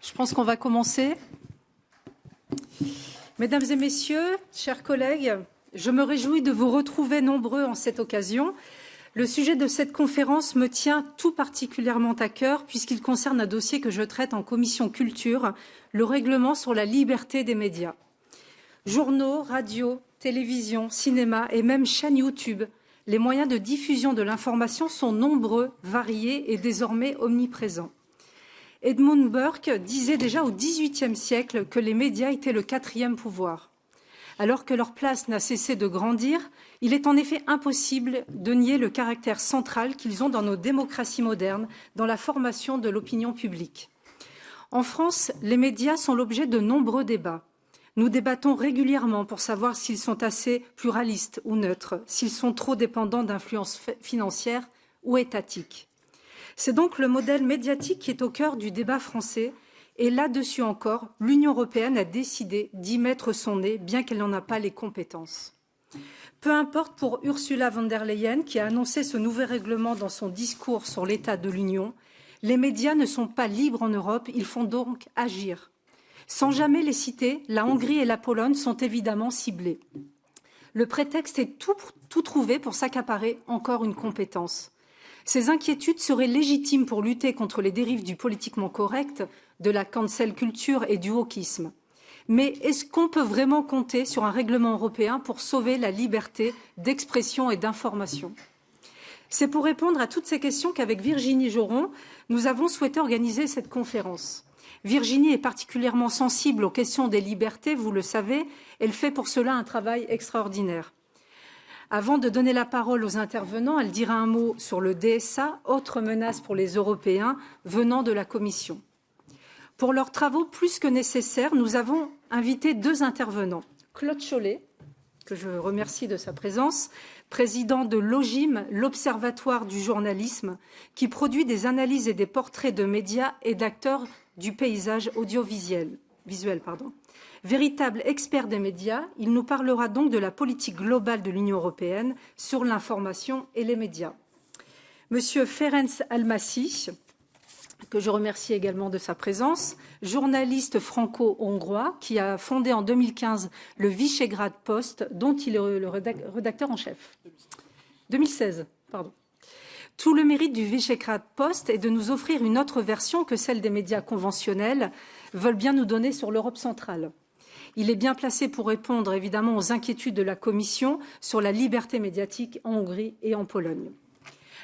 Je pense qu'on va commencer. Mesdames et messieurs, chers collègues, je me réjouis de vous retrouver nombreux en cette occasion. Le sujet de cette conférence me tient tout particulièrement à cœur puisqu'il concerne un dossier que je traite en commission culture, le règlement sur la liberté des médias. Journaux, radio, télévision, cinéma et même chaînes YouTube, les moyens de diffusion de l'information sont nombreux, variés et désormais omniprésents. Edmund Burke disait déjà au XVIIIe siècle que les médias étaient le quatrième pouvoir. Alors que leur place n'a cessé de grandir, il est en effet impossible de nier le caractère central qu'ils ont dans nos démocraties modernes, dans la formation de l'opinion publique. En France, les médias sont l'objet de nombreux débats. Nous débattons régulièrement pour savoir s'ils sont assez pluralistes ou neutres, s'ils sont trop dépendants d'influences financières ou étatiques. C'est donc le modèle médiatique qui est au cœur du débat français. Et là-dessus encore, l'Union européenne a décidé d'y mettre son nez, bien qu'elle n'en a pas les compétences. Peu importe pour Ursula von der Leyen, qui a annoncé ce nouvel règlement dans son discours sur l'état de l'Union, les médias ne sont pas libres en Europe, ils font donc agir. Sans jamais les citer, la Hongrie et la Pologne sont évidemment ciblées. Le prétexte est tout trouvé pour s'accaparer encore une compétence. Ces inquiétudes seraient légitimes pour lutter contre les dérives du politiquement correct, de la cancel culture et du wokisme. Mais est-ce qu'on peut vraiment compter sur un règlement européen pour sauver la liberté d'expression et d'information? C'est pour répondre à toutes ces questions qu'avec Virginie Joron, nous avons souhaité organiser cette conférence. Virginie est particulièrement sensible aux questions des libertés, vous le savez, elle fait pour cela un travail extraordinaire. Avant de donner la parole aux intervenants, elle dira un mot sur le DSA, autre menace pour les Européens venant de la Commission. Pour leurs travaux plus que nécessaires, nous avons invité deux intervenants. Claude Chollet, que je remercie de sa présence, président de l'OJIM, l'Observatoire du journalisme, qui produit des analyses et des portraits de médias et d'acteurs du paysage audiovisuel. Véritable expert des médias, il nous parlera donc de la politique globale de l'Union européenne sur l'information et les médias. Monsieur Ferenc Almasi, que je remercie également de sa présence, journaliste franco-hongrois qui a fondé en 2015 le Visegrad Post, dont il est le rédacteur en chef. 2016, pardon. Tout le mérite du Visegrad Post est de nous offrir une autre version que celle des médias conventionnels veulent bien nous donner sur l'Europe centrale. Il est bien placé pour répondre évidemment aux inquiétudes de la Commission sur la liberté médiatique en Hongrie et en Pologne.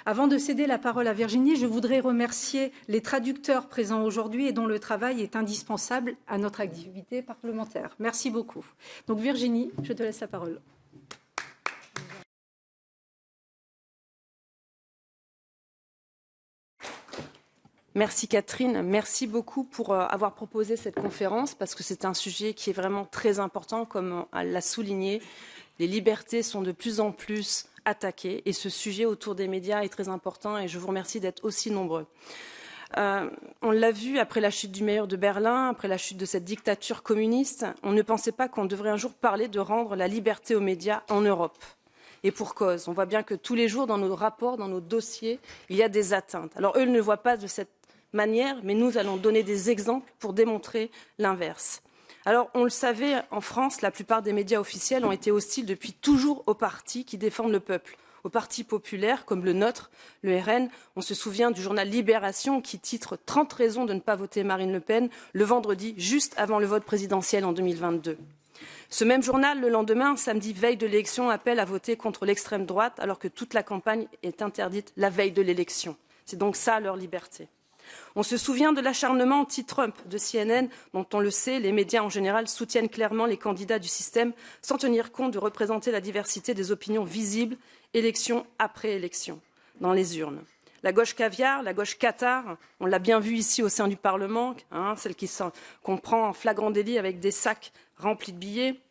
Avant de céder la parole à Virginie, je voudrais remercier les traducteurs présents aujourd'hui et dont le travail est indispensable à notre activité parlementaire. Merci beaucoup. Donc Virginie, je te laisse la parole. Merci Catherine, merci beaucoup pour avoir proposé cette conférence parce que c'est un sujet qui est vraiment très important, comme elle l'a souligné. Les libertés sont de plus en plus attaquées et ce sujet autour des médias est très important et je vous remercie d'être aussi nombreux. On l'a vu après la chute du mur de Berlin, après la chute de cette dictature communiste, on ne pensait pas qu'on devrait un jour parler de rendre la liberté aux médias en Europe. Et pour cause, on voit bien que tous les jours dans nos rapports, dans nos dossiers, il y a des atteintes. Alors eux ne le voient pas de cette manière, mais nous allons donner des exemples pour démontrer l'inverse. Alors, on le savait, en France, la plupart des médias officiels ont été hostiles depuis toujours aux partis qui défendent le peuple, aux partis populaires comme le nôtre, le RN. On se souvient du journal Libération qui titre « 30 raisons de ne pas voter Marine Le Pen » le vendredi, juste avant le vote présidentiel en 2022. Ce même journal, le lendemain, samedi, veille de l'élection, appelle à voter contre l'extrême droite alors que toute la campagne est interdite la veille de l'élection. C'est donc ça leur liberté. On se souvient de l'acharnement anti-Trump de CNN, dont on le sait, les médias en général soutiennent clairement les candidats du système sans tenir compte de représenter la diversité des opinions visibles, élection après élection, dans les urnes. La gauche caviar, la gauche cathare, on l'a bien vu ici au sein du Parlement, celle qu'on prend en flagrant délit avec des sacs remplis de billets.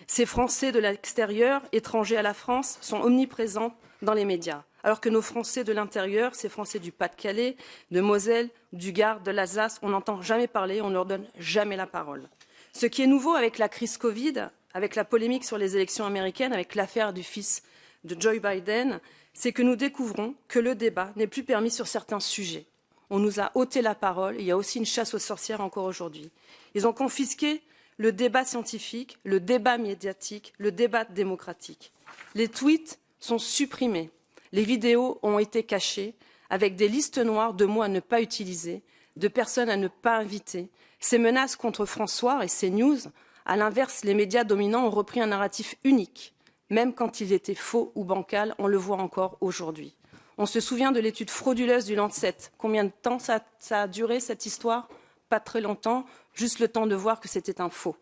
Ces Français de l'extérieur, étrangers à la France, sont omniprésents dans les médias. Alors que nos Français de l'intérieur, ces Français du Pas-de-Calais, de Moselle, du Gard, de l'Alsace, on n'entend jamais parler, on ne leur donne jamais la parole. Ce qui est nouveau avec la crise Covid, avec la polémique sur les élections américaines, avec l'affaire du fils de Joe Biden, c'est que nous découvrons que le débat n'est plus permis sur certains sujets. on nous a ôté la parole. Il y a aussi une chasse aux sorcières encore aujourd'hui. Ils ont confisqué le débat scientifique, le débat médiatique, le débat démocratique. Les tweets sont supprimés. Les vidéos ont été cachées avec des listes noires de mots à ne pas utiliser, de personnes à ne pas inviter. Ces menaces contre François et CNews, à l'inverse, les médias dominants ont repris un narratif unique. Même quand il était faux ou bancal, on le voit encore aujourd'hui. On se souvient de l'étude frauduleuse du Lancet. Combien de temps ça a duré, cette histoire? Pas très longtemps, juste le temps de voir que c'était un faux.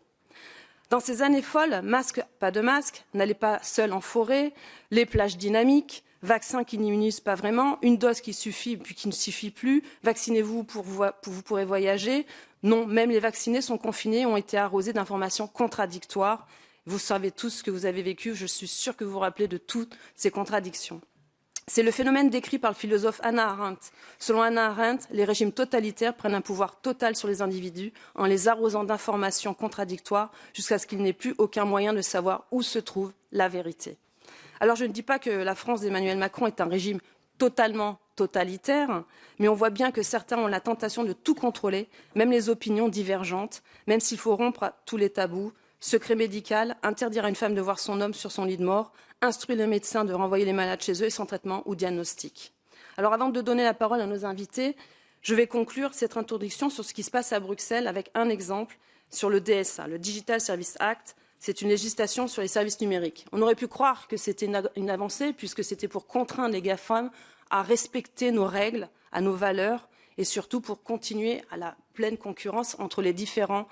Dans ces années folles, masque, pas de masque, n'allez pas seul en forêt, les plages dynamiques, vaccins qui n'immunisent pas vraiment, une dose qui suffit puis qui ne suffit plus, vaccinez-vous vous pourrez voyager. Non, même les vaccinés sont confinés, ont été arrosés d'informations contradictoires. Vous savez tous ce que vous avez vécu, je suis sûre que vous vous rappelez de toutes ces contradictions. C'est le phénomène décrit par le philosophe Hannah Arendt. Selon Hannah Arendt, les régimes totalitaires prennent un pouvoir total sur les individus en les arrosant d'informations contradictoires jusqu'à ce qu'il n'ait plus aucun moyen de savoir où se trouve la vérité. Alors je ne dis pas que la France d'Emmanuel Macron est un régime totalement totalitaire, mais on voit bien que certains ont la tentation de tout contrôler, même les opinions divergentes, même s'il faut rompre tous les tabous. Secret médical, interdire à une femme de voir son homme sur son lit de mort, instruire les médecins de renvoyer les malades chez eux et sans traitement ou diagnostic. Alors avant de donner la parole à nos invités, je vais conclure cette introduction sur ce qui se passe à Bruxelles avec un exemple sur le DSA, le Digital Service Act. C'est une législation sur les services numériques. On aurait pu croire que c'était une avancée puisque c'était pour contraindre les GAFAM à respecter nos règles, à nos valeurs et surtout pour continuer à la pleine concurrence entre les différents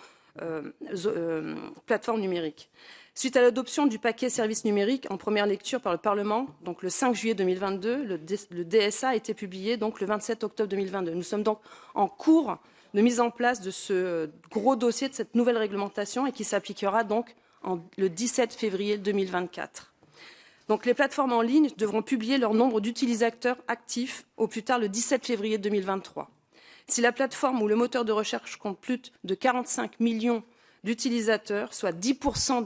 plateformes numériques. Suite à l'adoption du paquet services numériques en première lecture par le Parlement, donc le 5 juillet 2022, le DSA a été publié donc le 27 octobre 2022. Nous sommes donc en cours de mise en place de ce gros dossier, de cette nouvelle réglementation et qui s'appliquera donc le 17 février 2024. Donc les plateformes en ligne devront publier leur nombre d'utilisateurs actifs au plus tard le 17 février 2023. Si la plateforme ou le moteur de recherche compte plus de 45 millions d'utilisateurs, soit 10%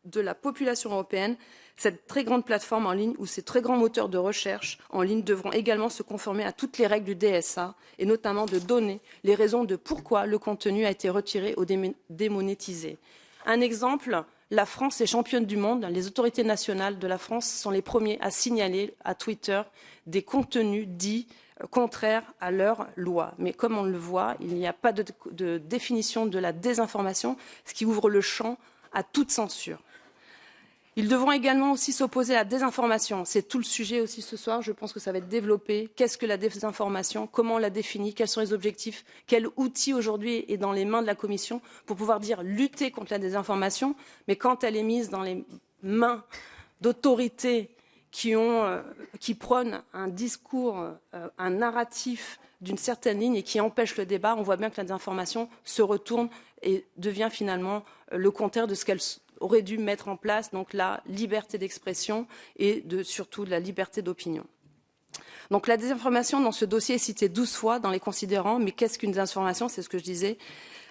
de la population européenne, cette très grande plateforme en ligne ou ces très grands moteurs de recherche en ligne devront également se conformer à toutes les règles du DSA et notamment de donner les raisons de pourquoi le contenu a été retiré ou démonétisé. Un exemple, la France est championne du monde. Les autorités nationales de la France sont les premiers à signaler à Twitter des contenus dits contraires à leur loi. Mais comme on le voit, il n'y a pas de définition de la désinformation, ce qui ouvre le champ à toute censure. Ils devront également aussi s'opposer à la désinformation. C'est tout le sujet aussi ce soir. Je pense que ça va être développé. Qu'est-ce que la désinformation? Comment on la définit? Quels sont les objectifs? Quel outil aujourd'hui est dans les mains de la Commission pour pouvoir dire lutter contre la désinformation? Mais quand elle est mise dans les mains d'autorités qui prônent un discours, un narratif d'une certaine ligne et qui empêchent le débat, on voit bien que la désinformation se retourne et devient finalement le contraire de ce qu'elle aurait dû mettre en place, donc la liberté d'expression et surtout de la liberté d'opinion. Donc la désinformation dans ce dossier est citée 12 fois dans les considérants, mais qu'est-ce qu'une désinformation? C'est ce que je disais.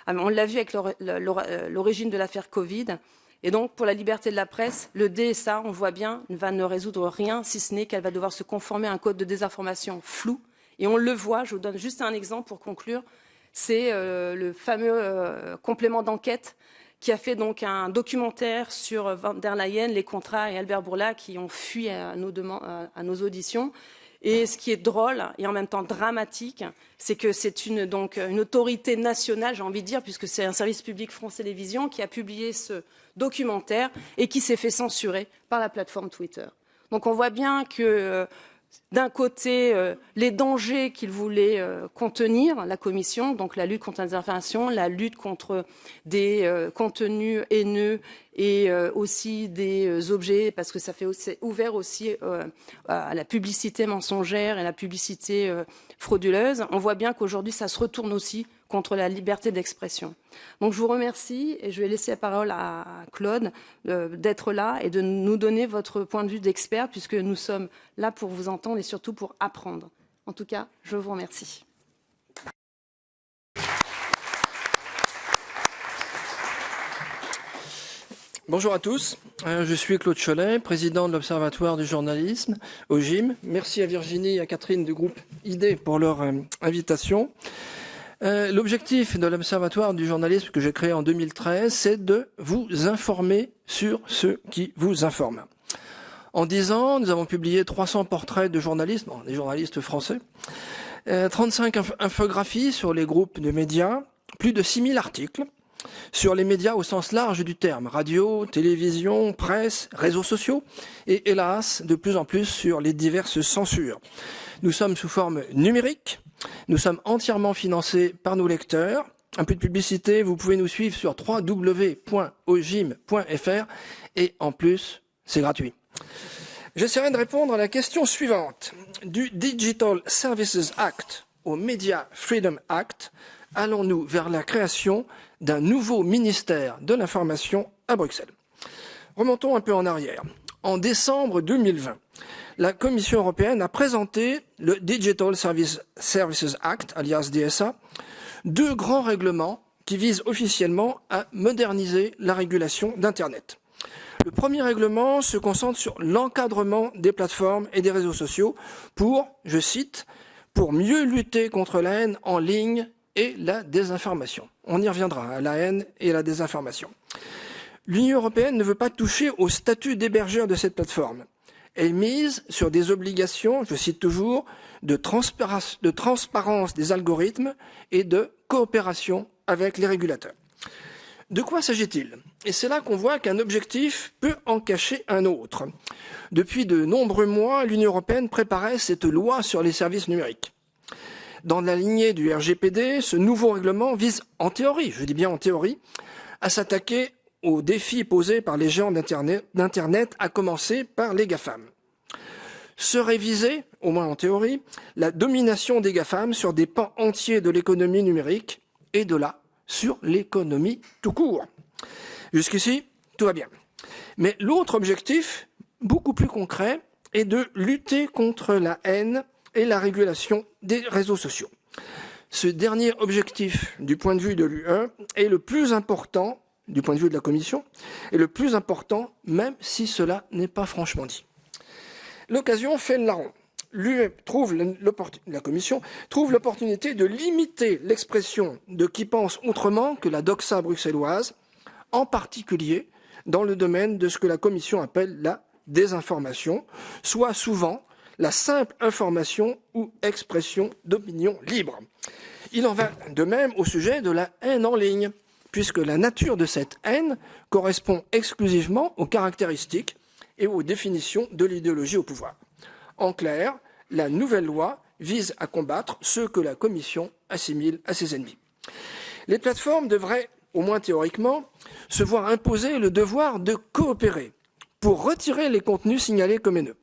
On l'a vu avec l'origine de l'affaire Covid. Et donc, pour la liberté de la presse, le DSA, on voit bien, va ne résoudre rien, si ce n'est qu'elle va devoir se conformer à un code de désinformation flou. Et on le voit, je vous donne juste un exemple pour conclure, c'est le fameux complément d'enquête qui a fait donc un documentaire sur Van der Leyen, les contrats et Albert Bourla qui ont fui à nos auditions. Et ce qui est drôle et en même temps dramatique, c'est que c'est une autorité nationale, j'ai envie de dire, puisque c'est un service public France Télévisions qui a publié ce documentaire et qui s'est fait censurer par la plateforme Twitter. Donc on voit bien que d'un côté, les dangers qu'il voulait contenir, la Commission, donc la lutte contre la désinformation, la lutte contre des contenus haineux et aussi des objets, parce que c'est ouvert aussi à la publicité mensongère et la publicité frauduleuse. On voit bien qu'aujourd'hui, ça se retourne aussi contre la liberté d'expression. Donc je vous remercie et je vais laisser la parole à Claude d'être là et de nous donner votre point de vue d'expert, puisque nous sommes là pour vous entendre et surtout pour apprendre. En tout cas, je vous remercie. Bonjour à tous, je suis Claude Cholet, président de l'Observatoire du journalisme, OJIM. Merci à Virginie et à Catherine du groupe ID pour leur invitation. L'objectif de l'Observatoire du journalisme que j'ai créé en 2013, c'est de vous informer sur ceux qui vous informent. En 10 ans, nous avons publié 300 portraits de journalistes, des journalistes français, 35 infographies sur les groupes de médias, plus de 6000 articles sur les médias au sens large du terme, radio, télévision, presse, réseaux sociaux, et hélas, de plus en plus sur les diverses censures. Nous sommes sous forme numérique, nous sommes entièrement financés par nos lecteurs. Un peu de publicité, vous pouvez nous suivre sur www.ojim.fr et en plus, c'est gratuit. J'essaierai de répondre à la question suivante. Du Digital Services Act au Media Freedom Act, allons-nous vers la création d'un nouveau ministère de l'information à Bruxelles? Remontons un peu en arrière. En décembre 2020, la Commission européenne a présenté le Digital Services Act, alias DSA, 2 grands règlements qui visent officiellement à moderniser la régulation d'Internet. Le premier règlement se concentre sur l'encadrement des plateformes et des réseaux sociaux pour, je cite, pour mieux lutter contre la haine en ligne et la désinformation. On y reviendra, à la haine et à la désinformation. L'Union européenne ne veut pas toucher au statut d'hébergeur de cette plateforme. Elle mise sur des obligations, je cite toujours, de transparence des algorithmes et de coopération avec les régulateurs. De quoi s'agit-il? Et c'est là qu'on voit qu'un objectif peut en cacher un autre. Depuis de nombreux mois, l'Union européenne préparait cette loi sur les services numériques. Dans la lignée du RGPD, ce nouveau règlement vise, en théorie, je dis bien en théorie, à s'attaquer aux défis posés par les géants d'Internet, à commencer par les GAFAM. Serait visée, au moins en théorie, la domination des GAFAM sur des pans entiers de l'économie numérique et de là sur l'économie tout court. Jusqu'ici, tout va bien. Mais l'autre objectif, beaucoup plus concret, est de lutter contre la haine et la régulation des réseaux sociaux. Ce dernier objectif, du point de vue de l'UE, est le plus important, du point de vue de la Commission, est le plus important, même si cela n'est pas franchement dit. L'occasion fait le larron. La Commission trouve l'opportunité de limiter l'expression de qui pense autrement que la doxa bruxelloise, en particulier dans le domaine de ce que la Commission appelle la désinformation, soit souvent la simple information ou expression d'opinion libre. Il en va de même au sujet de la haine en ligne, puisque la nature de cette haine correspond exclusivement aux caractéristiques et aux définitions de l'idéologie au pouvoir. En clair, la nouvelle loi vise à combattre ceux que la Commission assimile à ses ennemis. Les plateformes devraient, au moins théoriquement, se voir imposer le devoir de coopérer pour retirer les contenus signalés comme haineux.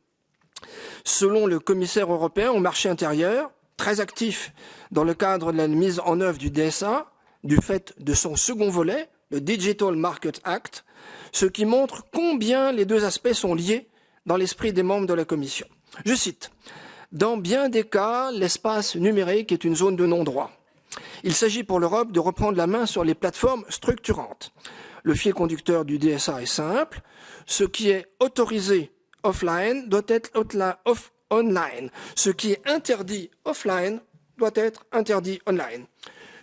Selon le commissaire européen au marché intérieur, très actif dans le cadre de la mise en œuvre du DSA, du fait de son second volet, le Digital Market Act, ce qui montre combien les 2 aspects sont liés dans l'esprit des membres de la Commission. Je cite, « Dans bien des cas, l'espace numérique est une zone de non-droit. Il s'agit pour l'Europe de reprendre la main sur les plateformes structurantes. Le fil conducteur du DSA est simple. Ce qui est autorisé offline doit être online. Ce qui est interdit offline doit être interdit online.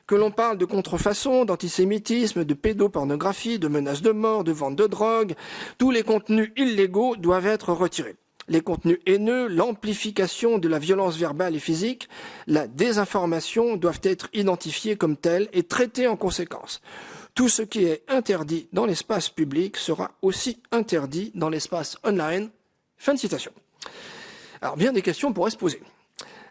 Que l'on parle de contrefaçon, d'antisémitisme, de pédopornographie, de menaces de mort, de vente de drogue, tous les contenus illégaux doivent être retirés. Les contenus haineux, l'amplification de la violence verbale et physique, la désinformation doivent être identifiés comme tels et traités en conséquence. Tout ce qui est interdit dans l'espace public sera aussi interdit dans l'espace online. » Fin de citation. Alors bien des questions pourraient se poser.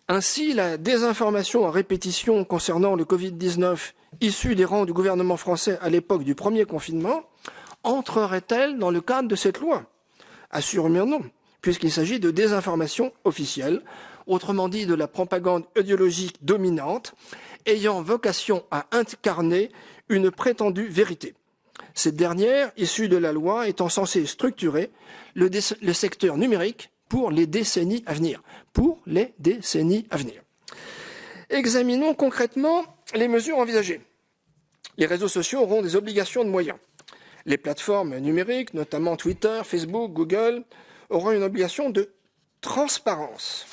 Ainsi, la désinformation en répétition concernant le Covid-19 issue des rangs du gouvernement français à l'époque du premier confinement entrerait-elle dans le cadre de cette loi? Assurément non, puisqu'il s'agit de désinformation officielle, autrement dit de la propagande idéologique dominante, ayant vocation à incarner une prétendue vérité. Cette dernière, issue de la loi, étant censée structurer le secteur numérique pour les décennies à venir. Pour les décennies à venir. Examinons concrètement les mesures envisagées. Les réseaux sociaux auront des obligations de moyens. Les plateformes numériques, notamment Twitter, Facebook, Google, auront une obligation de transparence.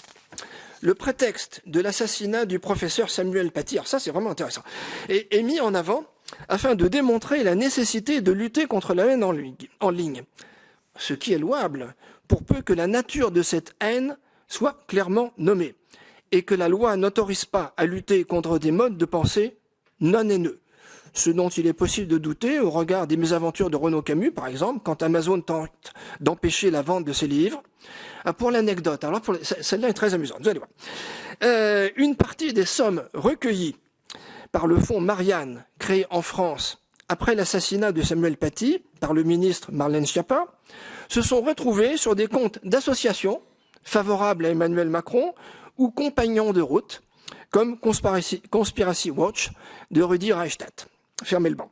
Le prétexte de l'assassinat du professeur Samuel Paty, alors ça c'est vraiment intéressant, est mis en avant afin de démontrer la nécessité de lutter contre la haine en ligne. Ce qui est louable, pour peu que la nature de cette haine soit clairement nommée et que la loi n'autorise pas à lutter contre des modes de pensée non haineux. Ce dont il est possible de douter au regard des mésaventures de Renaud Camus, par exemple, quand Amazon tente d'empêcher la vente de ses livres. Pour l'anecdote, alors celle-là est très amusante, vous allez voir. Une partie des sommes recueillies par le fonds Marianne, créé en France après l'assassinat de Samuel Paty par le ministre Marlène Schiappa, se sont retrouvées sur des comptes d'associations favorables à Emmanuel Macron ou compagnons de route, comme Conspiracy Watch de Rudi Reichstadt. Fermez le banc.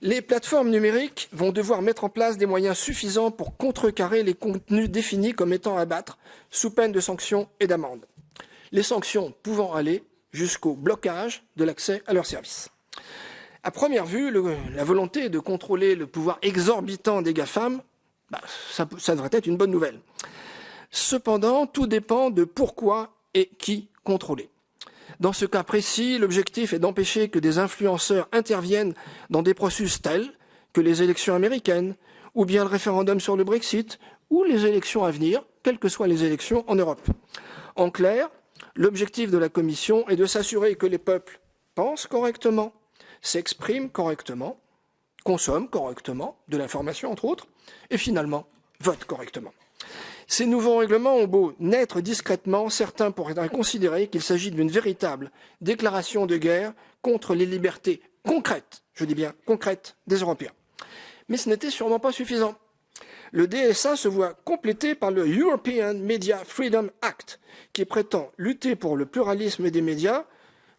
Les plateformes numériques vont devoir mettre en place des moyens suffisants pour contrecarrer les contenus définis comme étant à abattre, sous peine de sanctions et d'amendes. Les sanctions pouvant aller jusqu'au blocage de l'accès à leurs services. À première vue, la volonté de contrôler le pouvoir exorbitant des GAFAM, ça devrait être une bonne nouvelle. Cependant, tout dépend de pourquoi et qui contrôler. Dans ce cas précis, l'objectif est d'empêcher que des influenceurs interviennent dans des processus tels que les élections américaines, ou bien le référendum sur le Brexit, ou les élections à venir, quelles que soient les élections en Europe. En clair, l'objectif de la Commission est de s'assurer que les peuples pensent correctement, s'expriment correctement, consomment correctement de l'information, entre autres, et finalement votent correctement. Ces nouveaux règlements ont beau naître discrètement, certains pourraient considérer qu'il s'agit d'une véritable déclaration de guerre contre les libertés concrètes, je dis bien concrètes, des Européens. Mais ce n'était sûrement pas suffisant. Le DSA se voit complété par le European Media Freedom Act, qui prétend lutter pour le pluralisme des médias,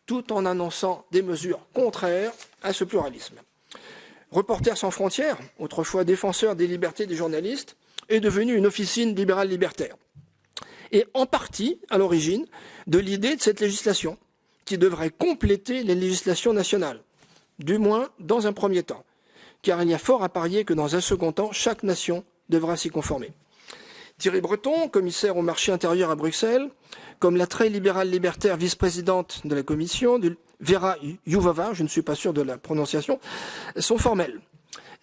tout en annonçant des mesures contraires à ce pluralisme. Reporters sans frontières, autrefois défenseur des libertés des journalistes, est devenue une officine libérale libertaire. Et en partie, à l'origine, de l'idée de cette législation, qui devrait compléter les législations nationales, du moins dans un premier temps, car il y a fort à parier que dans un second temps, chaque nation devra s'y conformer. Thierry Breton, commissaire au marché intérieur à Bruxelles, comme la très libérale libertaire vice-présidente de la Commission, Vera Jourova, je ne suis pas sûr de la prononciation, sont formels.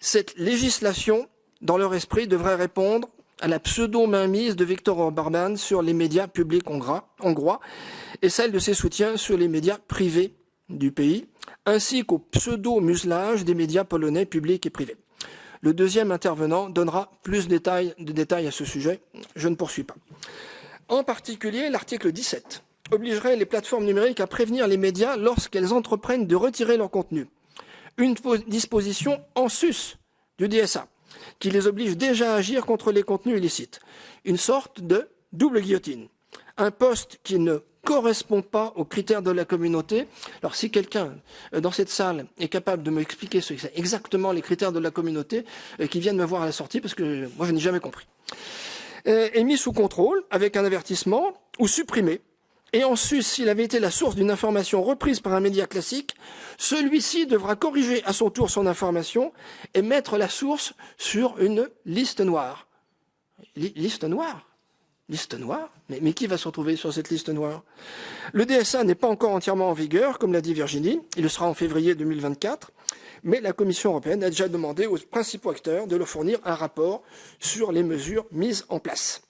Cette législation, dans leur esprit, devrait répondre à la pseudo-mainmise de Viktor Orbán sur les médias publics hongrois et celle de ses soutiens sur les médias privés du pays, ainsi qu'au pseudo-muselage des médias polonais publics et privés. Le deuxième intervenant donnera plus de détails à ce sujet. Je ne poursuis pas. En particulier, l'article 17 obligerait les plateformes numériques à prévenir les médias lorsqu'elles entreprennent de retirer leur contenu. Une disposition en sus du DSA, qui les oblige déjà à agir contre les contenus illicites. Une sorte de double guillotine. Un poste qui ne correspond pas aux critères de la communauté. Alors si quelqu'un dans cette salle est capable de m'expliquer exactement les critères de la communauté, qui vienne me voir à la sortie, parce que moi je n'ai jamais compris. Est mis sous contrôle avec un avertissement ou supprimé. Et en sus, s'il avait été la source d'une information reprise par un média classique, celui-ci devra corriger à son tour son information et mettre la source sur une liste noire. Liste noire ? Liste noire ? Mais qui va se retrouver sur cette liste noire ? Le DSA n'est pas encore entièrement en vigueur, comme l'a dit Virginie. Il le sera en février 2024. Mais la Commission européenne a déjà demandé aux principaux acteurs de leur fournir un rapport sur les mesures mises en place.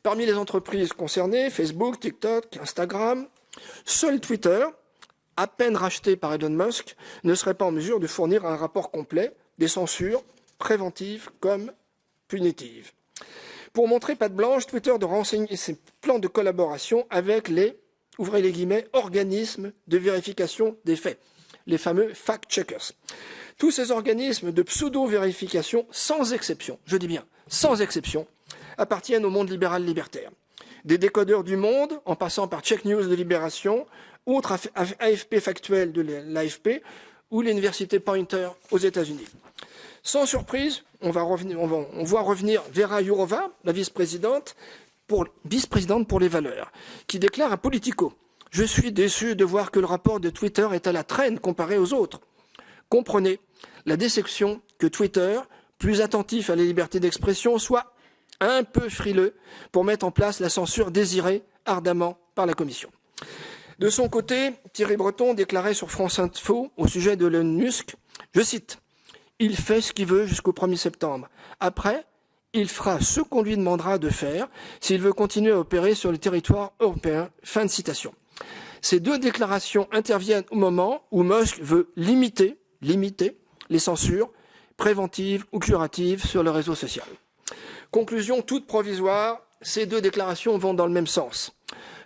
Parmi les entreprises concernées, Facebook, TikTok, Instagram, seul Twitter, à peine racheté par Elon Musk, ne serait pas en mesure de fournir un rapport complet des censures préventives comme punitives. Pour montrer patte blanche, Twitter doit renseigner ses plans de collaboration avec les, ouvrez les guillemets, organismes de vérification des faits, les fameux fact-checkers. Tous ces organismes de pseudo-vérification, sans exception, je dis bien sans exception, appartiennent au monde libéral libertaire. Des décodeurs du Monde, en passant par Check News de Libération, autre AFP factuel de l'AFP, ou l'université Poynter aux États-Unis. Sans surprise, on voit revenir Vera Jourova, la vice-présidente pour les valeurs, qui déclare à Politico « Je suis déçu de voir que le rapport de Twitter est à la traîne comparé aux autres. Comprenez, la déception que Twitter, plus attentif à la liberté d'expression, soit un peu frileux pour mettre en place la censure désirée ardemment par la Commission. De son côté, Thierry Breton déclarait sur France Info au sujet de Elon Musk, je cite, « Il fait ce qu'il veut jusqu'au 1er septembre. Après, il fera ce qu'on lui demandera de faire s'il veut continuer à opérer sur le territoire européen. » Fin de citation. Ces deux déclarations interviennent au moment où Musk veut limiter les censures préventives ou curatives sur le réseau social. Conclusion toute provisoire, ces deux déclarations vont dans le même sens.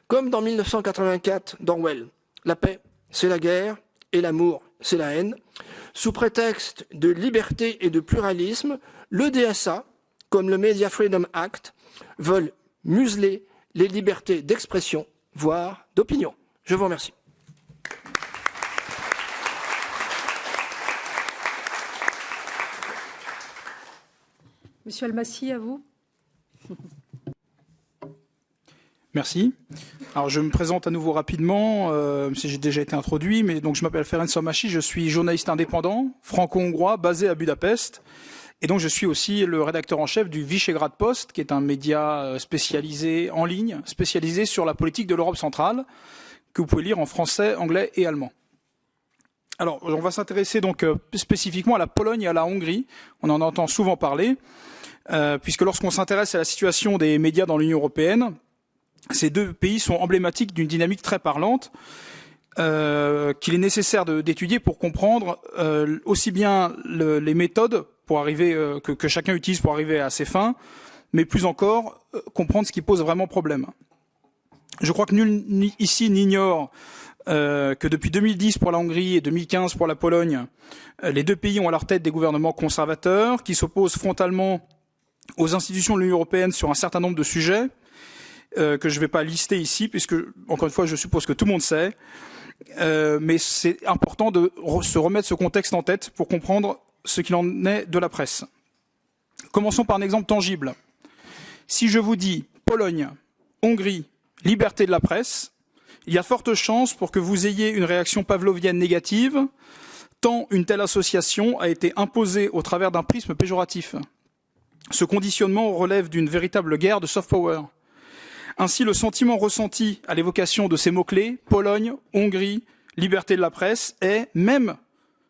Comme dans 1984 d'Orwell, la paix, c'est la guerre et l'amour, c'est la haine. Sous prétexte de liberté et de pluralisme, le DSA, comme le Media Freedom Act, veulent museler les libertés d'expression, voire d'opinion. Je vous remercie. Monsieur Almassi, à vous. Merci. Alors je me présente à nouveau rapidement, si j'ai déjà été introduit, mais donc je m'appelle Ferenc Sommachi, je suis journaliste indépendant, franco-hongrois, basé à Budapest, et donc je suis aussi le rédacteur en chef du Visegrad Post, qui est un média spécialisé en ligne, spécialisé sur la politique de l'Europe centrale, que vous pouvez lire en français, anglais et allemand. Alors on va s'intéresser donc spécifiquement à la Pologne et à la Hongrie, on en entend souvent parler, puisque lorsqu'on s'intéresse à la situation des médias dans l'Union européenne, ces deux pays sont emblématiques d'une dynamique très parlante qu'il est nécessaire d'étudier pour comprendre aussi bien les méthodes pour arriver, que chacun utilise pour arriver à ses fins, mais plus encore comprendre ce qui pose vraiment problème. Je crois que nul ici n'ignore que depuis 2010 pour la Hongrie et 2015 pour la Pologne, les deux pays ont à leur tête des gouvernements conservateurs qui s'opposent frontalement aux institutions de l'Union européenne sur un certain nombre de sujets, que je ne vais pas lister ici, puisque, encore une fois, je suppose que tout le monde sait. Mais c'est important de se remettre ce contexte en tête pour comprendre ce qu'il en est de la presse. Commençons par un exemple tangible. Si je vous dis Pologne, Hongrie, liberté de la presse, il y a forte chance pour que vous ayez une réaction pavlovienne négative, tant une telle association a été imposée au travers d'un prisme péjoratif. Ce conditionnement relève d'une véritable guerre de soft power. Ainsi, le sentiment ressenti à l'évocation de ces mots-clés, Pologne, Hongrie, liberté de la presse, est, même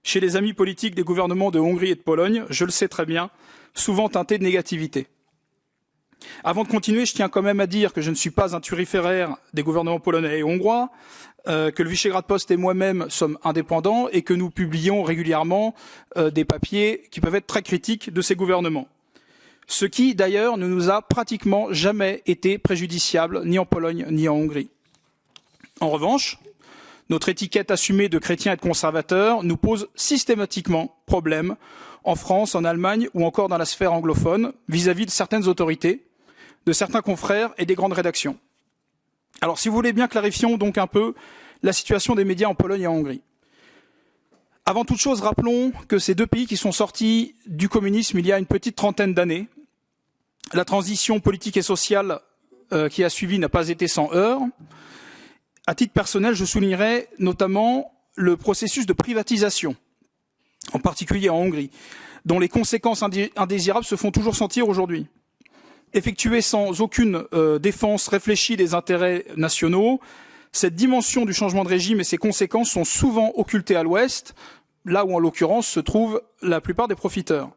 chez les amis politiques des gouvernements de Hongrie et de Pologne, je le sais très bien, souvent teinté de négativité. Avant de continuer, je tiens quand même à dire que je ne suis pas un turiféraire des gouvernements polonais et hongrois, que le Visegrad Post et moi-même sommes indépendants et que nous publions régulièrement des papiers qui peuvent être très critiques de ces gouvernements. Ce qui, d'ailleurs, ne nous a pratiquement jamais été préjudiciable, ni en Pologne, ni en Hongrie. En revanche, notre étiquette assumée de chrétien et de conservateur nous pose systématiquement problème en France, en Allemagne ou encore dans la sphère anglophone, vis-à-vis de certaines autorités, de certains confrères et des grandes rédactions. Alors, si vous voulez bien, clarifions donc un peu la situation des médias en Pologne et en Hongrie. Avant toute chose, rappelons que ces deux pays qui sont sortis du communisme il y a une petite trentaine d'années, la transition politique et sociale qui a suivi n'a pas été sans heurts. À titre personnel, je soulignerai notamment le processus de privatisation, en particulier en Hongrie, dont les conséquences indésirables se font toujours sentir aujourd'hui. Effectuée sans aucune défense réfléchie des intérêts nationaux, cette dimension du changement de régime et ses conséquences sont souvent occultées à l'Ouest, là où en l'occurrence se trouvent la plupart des profiteurs.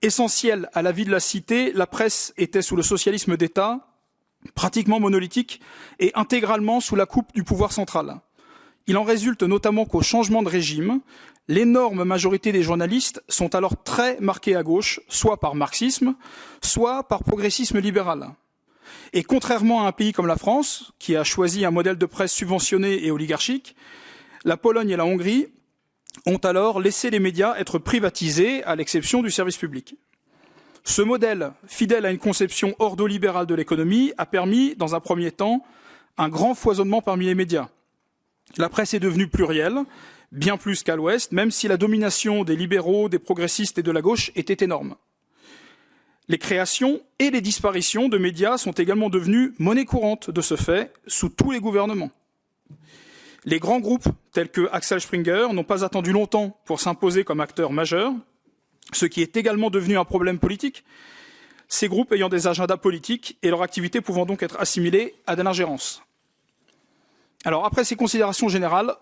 Essentielle à la vie de la cité, la presse était sous le socialisme d'État, pratiquement monolithique et intégralement sous la coupe du pouvoir central. Il en résulte notamment qu'au changement de régime, l'énorme majorité des journalistes sont alors très marqués à gauche, soit par marxisme, soit par progressisme libéral. Et contrairement à un pays comme la France, qui a choisi un modèle de presse subventionné et oligarchique, la Pologne et la Hongrie ont alors laissé les médias être privatisés, à l'exception du service public. Ce modèle, fidèle à une conception ordolibérale de l'économie, a permis, dans un premier temps, un grand foisonnement parmi les médias. La presse est devenue plurielle, bien plus qu'à l'Ouest, même si la domination des libéraux, des progressistes et de la gauche était énorme. Les créations et les disparitions de médias sont également devenues monnaie courante de ce fait, sous tous les gouvernements. Les grands groupes, tels que Axel Springer, n'ont pas attendu longtemps pour s'imposer comme acteurs majeurs. ce qui est également devenu un problème politique, ces groupes ayant des agendas politiques et leur activité pouvant donc être assimilée à de l'ingérence. Alors après ces considérations générales,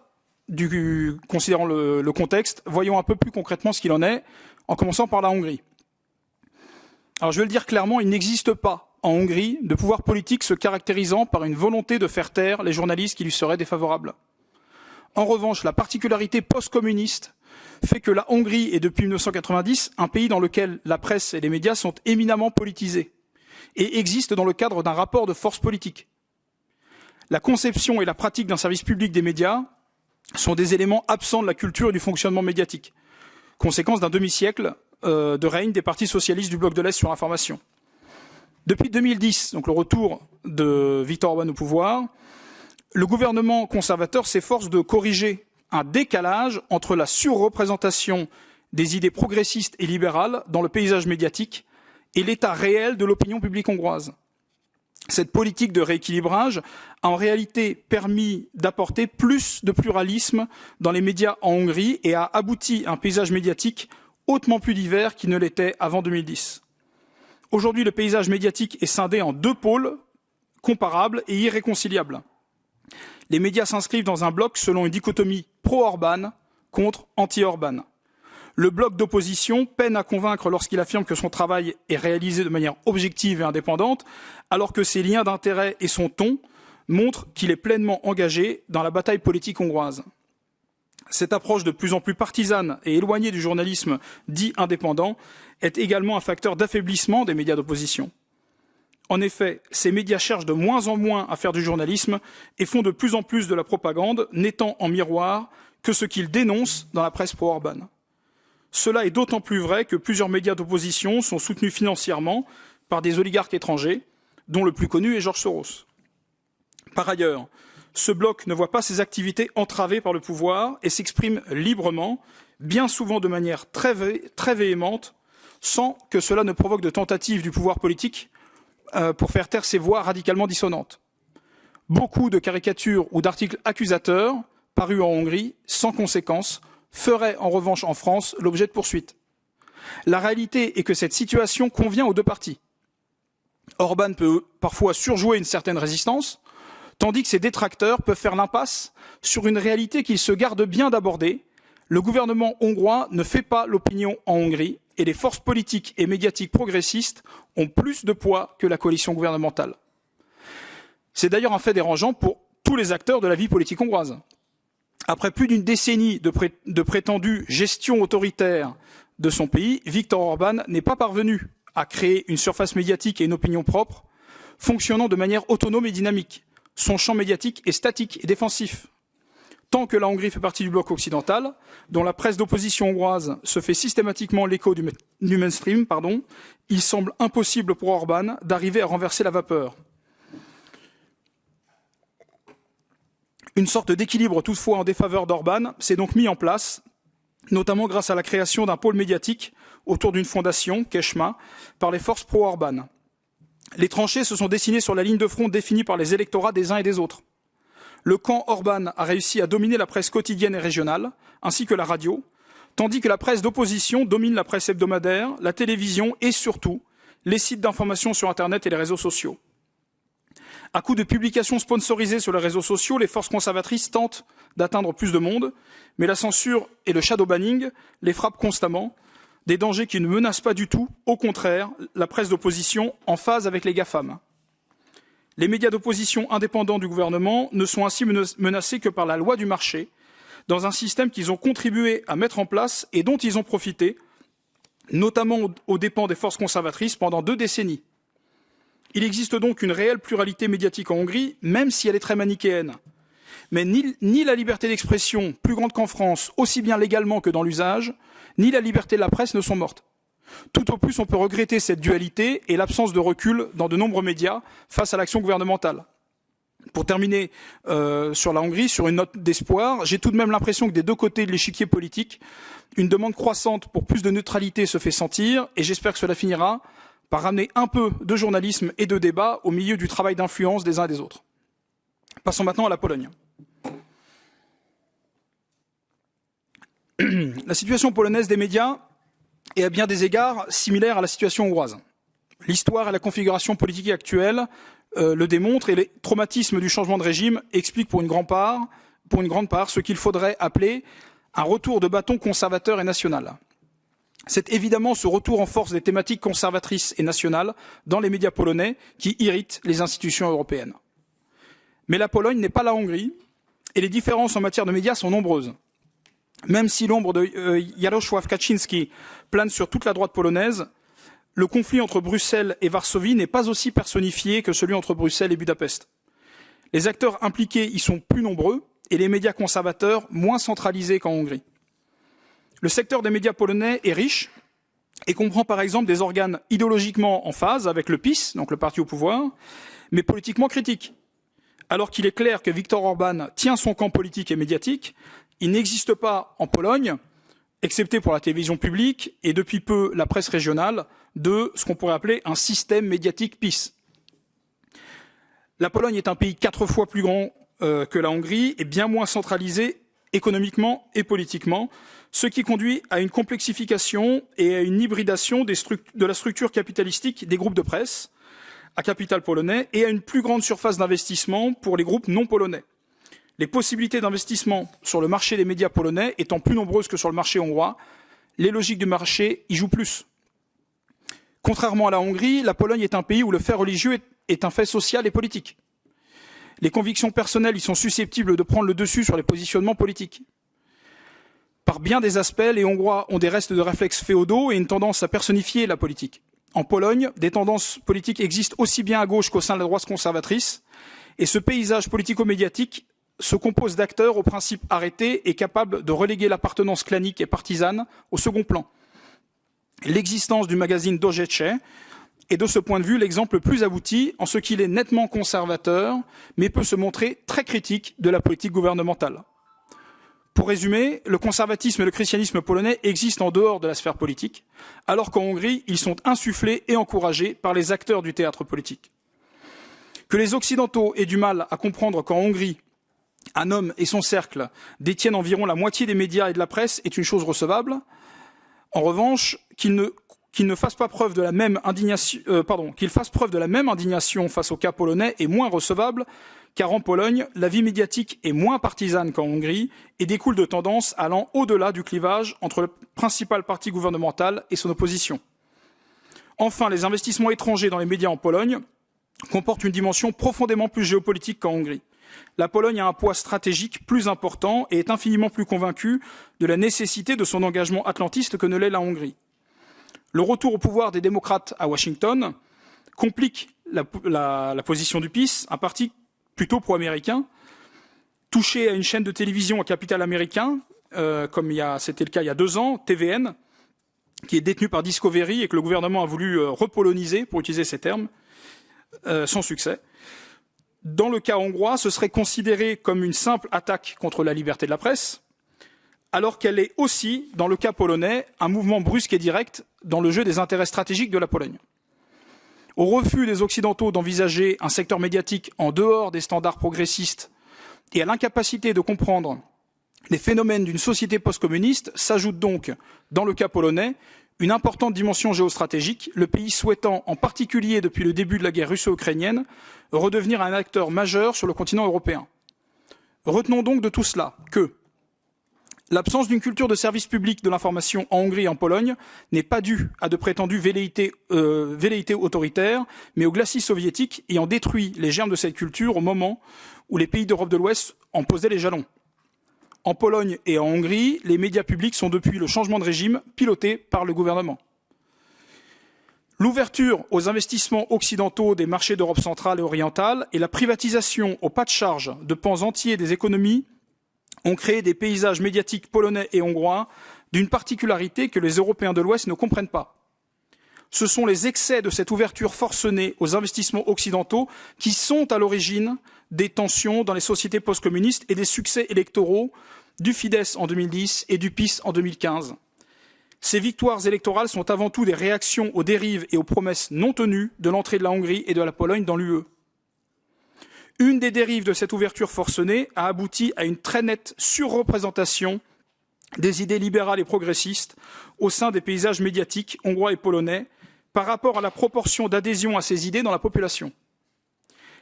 considérant le contexte, voyons un peu plus concrètement ce qu'il en est, en commençant par la Hongrie. Alors je vais le dire clairement, il n'existe pas en Hongrie de pouvoir politique se caractérisant par une volonté de faire taire les journalistes qui lui seraient défavorables. En revanche, la particularité post-communiste fait que la Hongrie est depuis 1990 un pays dans lequel la presse et les médias sont éminemment politisés et existent dans le cadre d'un rapport de force politique. La conception et la pratique d'un service public des médias sont des éléments absents de la culture et du fonctionnement médiatique, conséquence d'un demi-siècle de règne des partis socialistes du bloc de l'Est sur l'information. Depuis 2010, donc le retour de Viktor Orban au pouvoir, le gouvernement conservateur s'efforce de corriger un décalage entre la surreprésentation des idées progressistes et libérales dans le paysage médiatique et l'état réel de l'opinion publique hongroise. Cette politique de rééquilibrage a en réalité permis d'apporter plus de pluralisme dans les médias en Hongrie et a abouti à un paysage médiatique hautement plus divers qu'il ne l'était avant 2010. Aujourd'hui, le paysage médiatique est scindé en deux pôles comparables et irréconciliables. Les médias s'inscrivent dans un bloc selon une dichotomie pro-Orban contre anti-Orban. Le bloc d'opposition peine à convaincre lorsqu'il affirme que son travail est réalisé de manière objective et indépendante, alors que ses liens d'intérêt et son ton montrent qu'il est pleinement engagé dans la bataille politique hongroise. Cette approche de plus en plus partisane et éloignée du journalisme dit indépendant est également un facteur d'affaiblissement des médias d'opposition. En effet, ces médias cherchent de moins en moins à faire du journalisme et font de plus en plus de la propagande, n'étant en miroir que ce qu'ils dénoncent dans la presse pro-Orban. Cela est d'autant plus vrai que plusieurs médias d'opposition sont soutenus financièrement par des oligarques étrangers, dont le plus connu est George Soros. Par ailleurs, ce bloc ne voit pas ses activités entravées par le pouvoir et s'exprime librement, bien souvent de manière très véhémente, sans que cela ne provoque de tentatives du pouvoir politique pour faire taire ces voix radicalement dissonantes. Beaucoup de caricatures ou d'articles accusateurs, parus en Hongrie, sans conséquence, feraient en revanche en France l'objet de poursuites. La réalité est que cette situation convient aux deux parties. Orban peut parfois surjouer une certaine résistance, tandis que ses détracteurs peuvent faire l'impasse sur une réalité qu'il se garde bien d'aborder. Le gouvernement hongrois ne fait pas l'opinion en Hongrie et les forces politiques et médiatiques progressistes ont plus de poids que la coalition gouvernementale. C'est d'ailleurs un fait dérangeant pour tous les acteurs de la vie politique hongroise. Après plus d'une décennie de prétendue gestion autoritaire de son pays, Viktor Orban n'est pas parvenu à créer une surface médiatique et une opinion propre, fonctionnant de manière autonome et dynamique. Son champ médiatique est statique et défensif. Tant que la Hongrie fait partie du bloc occidental, dont la presse d'opposition hongroise se fait systématiquement l'écho du mainstream, il semble impossible pour Orban d'arriver à renverser la vapeur. Une sorte d'équilibre toutefois en défaveur d'Orban s'est donc mis en place, notamment grâce à la création d'un pôle médiatique autour d'une fondation, Keshma, par les forces pro-Orban. Les tranchées se sont dessinées sur la ligne de front définie par les électorats des uns et des autres. Le camp Orban a réussi à dominer la presse quotidienne et régionale, ainsi que la radio, tandis que la presse d'opposition domine la presse hebdomadaire, la télévision et surtout les sites d'information sur Internet et les réseaux sociaux. À coup de publications sponsorisées sur les réseaux sociaux, les forces conservatrices tentent d'atteindre plus de monde, mais la censure et le shadow banning les frappent constamment, des dangers qui ne menacent pas du tout, au contraire, la presse d'opposition en phase avec les GAFAM. Les médias d'opposition indépendants du gouvernement ne sont ainsi menacés que par la loi du marché, dans un système qu'ils ont contribué à mettre en place et dont ils ont profité, notamment aux dépens des forces conservatrices pendant 2 décennies. Il existe donc une réelle pluralité médiatique en Hongrie, même si elle est très manichéenne. Mais ni la liberté d'expression, plus grande qu'en France, aussi bien légalement que dans l'usage, ni la liberté de la presse ne sont mortes. Tout au plus, on peut regretter cette dualité et l'absence de recul dans de nombreux médias face à l'action gouvernementale. Pour terminer sur la Hongrie, sur une note d'espoir, j'ai tout de même l'impression que des deux côtés de l'échiquier politique, une demande croissante pour plus de neutralité se fait sentir et j'espère que cela finira par ramener un peu de journalisme et de débat au milieu du travail d'influence des uns et des autres. Passons maintenant à la Pologne. La situation polonaise des médias et à bien des égards similaire à la situation hongroise. L'histoire et la configuration politique actuelle le démontrent et les traumatismes du changement de régime expliquent pour une grande part ce qu'il faudrait appeler un retour de bâton conservateur et national. C'est évidemment ce retour en force des thématiques conservatrices et nationales dans les médias polonais qui irrite les institutions européennes. Mais la Pologne n'est pas la Hongrie et les différences en matière de médias sont nombreuses. Même si l'ombre de Jarosław Kaczyński plane sur toute la droite polonaise, le conflit entre Bruxelles et Varsovie n'est pas aussi personnifié que celui entre Bruxelles et Budapest. Les acteurs impliqués y sont plus nombreux et les médias conservateurs moins centralisés qu'en Hongrie. Le secteur des médias polonais est riche et comprend par exemple des organes idéologiquement en phase avec le PiS, donc le parti au pouvoir, mais politiquement critiques. Alors qu'il est clair que Viktor Orban tient son camp politique et médiatique, il n'existe pas en Pologne, excepté pour la télévision publique et depuis peu la presse régionale, de ce qu'on pourrait appeler un système médiatique PiS. La Pologne est un pays 4 fois plus grand que la Hongrie et bien moins centralisé économiquement et politiquement, ce qui conduit à une complexification et à une hybridation de la structure capitalistique des groupes de presse à capital polonais et à une plus grande surface d'investissement pour les groupes non polonais. Les possibilités d'investissement sur le marché des médias polonais étant plus nombreuses que sur le marché hongrois, les logiques du marché y jouent plus. Contrairement à la Hongrie, la Pologne est un pays où le fait religieux est un fait social et politique. Les convictions personnelles y sont susceptibles de prendre le dessus sur les positionnements politiques. Par bien des aspects, les Hongrois ont des restes de réflexes féodaux et une tendance à personnifier la politique. En Pologne, des tendances politiques existent aussi bien à gauche qu'au sein de la droite conservatrice, et ce paysage politico-médiatique se compose d'acteurs aux principes arrêtés et capables de reléguer l'appartenance clanique et partisane au second plan. L'existence du magazine Dojece est de ce point de vue l'exemple le plus abouti en ce qu'il est nettement conservateur, mais peut se montrer très critique de la politique gouvernementale. Pour résumer, le conservatisme et le christianisme polonais existent en dehors de la sphère politique, alors qu'en Hongrie, ils sont insufflés et encouragés par les acteurs du théâtre politique. Que les Occidentaux aient du mal à comprendre qu'en Hongrie, un homme et son cercle détiennent environ la moitié des médias et de la presse est une chose recevable. En revanche, qu'ils fassent preuve de la même indignation face au cas polonais est moins recevable, car en Pologne, la vie médiatique est moins partisane qu'en Hongrie et découle de tendances allant au-delà du clivage entre le principal parti gouvernemental et son opposition. Enfin, les investissements étrangers dans les médias en Pologne comportent une dimension profondément plus géopolitique qu'en Hongrie. La Pologne a un poids stratégique plus important et est infiniment plus convaincue de la nécessité de son engagement atlantiste que ne l'est la Hongrie. Le retour au pouvoir des démocrates à Washington complique la position du PiS, un parti plutôt pro-américain, touché à une chaîne de télévision à capital américain, comme c'était le cas il y a 2 ans, TVN, qui est détenue par Discovery et que le gouvernement a voulu repoloniser, pour utiliser ces termes, sans succès. Dans le cas hongrois, ce serait considéré comme une simple attaque contre la liberté de la presse, alors qu'elle est aussi, dans le cas polonais, un mouvement brusque et direct dans le jeu des intérêts stratégiques de la Pologne. Au refus des Occidentaux d'envisager un secteur médiatique en dehors des standards progressistes et à l'incapacité de comprendre les phénomènes d'une société post-communiste s'ajoute donc, dans le cas polonais, une importante dimension géostratégique, le pays souhaitant, en particulier depuis le début de la guerre russo-ukrainienne, redevenir un acteur majeur sur le continent européen. Retenons donc de tout cela que l'absence d'une culture de service public de l'information en Hongrie et en Pologne n'est pas due à de prétendues velléités autoritaires, mais au glacis soviétique ayant détruit les germes de cette culture au moment où les pays d'Europe de l'Ouest en posaient les jalons. En Pologne et en Hongrie, les médias publics sont depuis le changement de régime pilotés par le gouvernement. L'ouverture aux investissements occidentaux des marchés d'Europe centrale et orientale et la privatisation au pas de charge de pans entiers des économies ont créé des paysages médiatiques polonais et hongrois d'une particularité que les Européens de l'Ouest ne comprennent pas. Ce sont les excès de cette ouverture forcenée aux investissements occidentaux qui sont à l'origine des tensions dans les sociétés post-communistes et des succès électoraux du Fidesz en 2010 et du PiS en 2015. Ces victoires électorales sont avant tout des réactions aux dérives et aux promesses non tenues de l'entrée de la Hongrie et de la Pologne dans l'UE. Une des dérives de cette ouverture forcenée a abouti à une très nette surreprésentation des idées libérales et progressistes au sein des paysages médiatiques hongrois et polonais par rapport à la proportion d'adhésion à ces idées dans la population.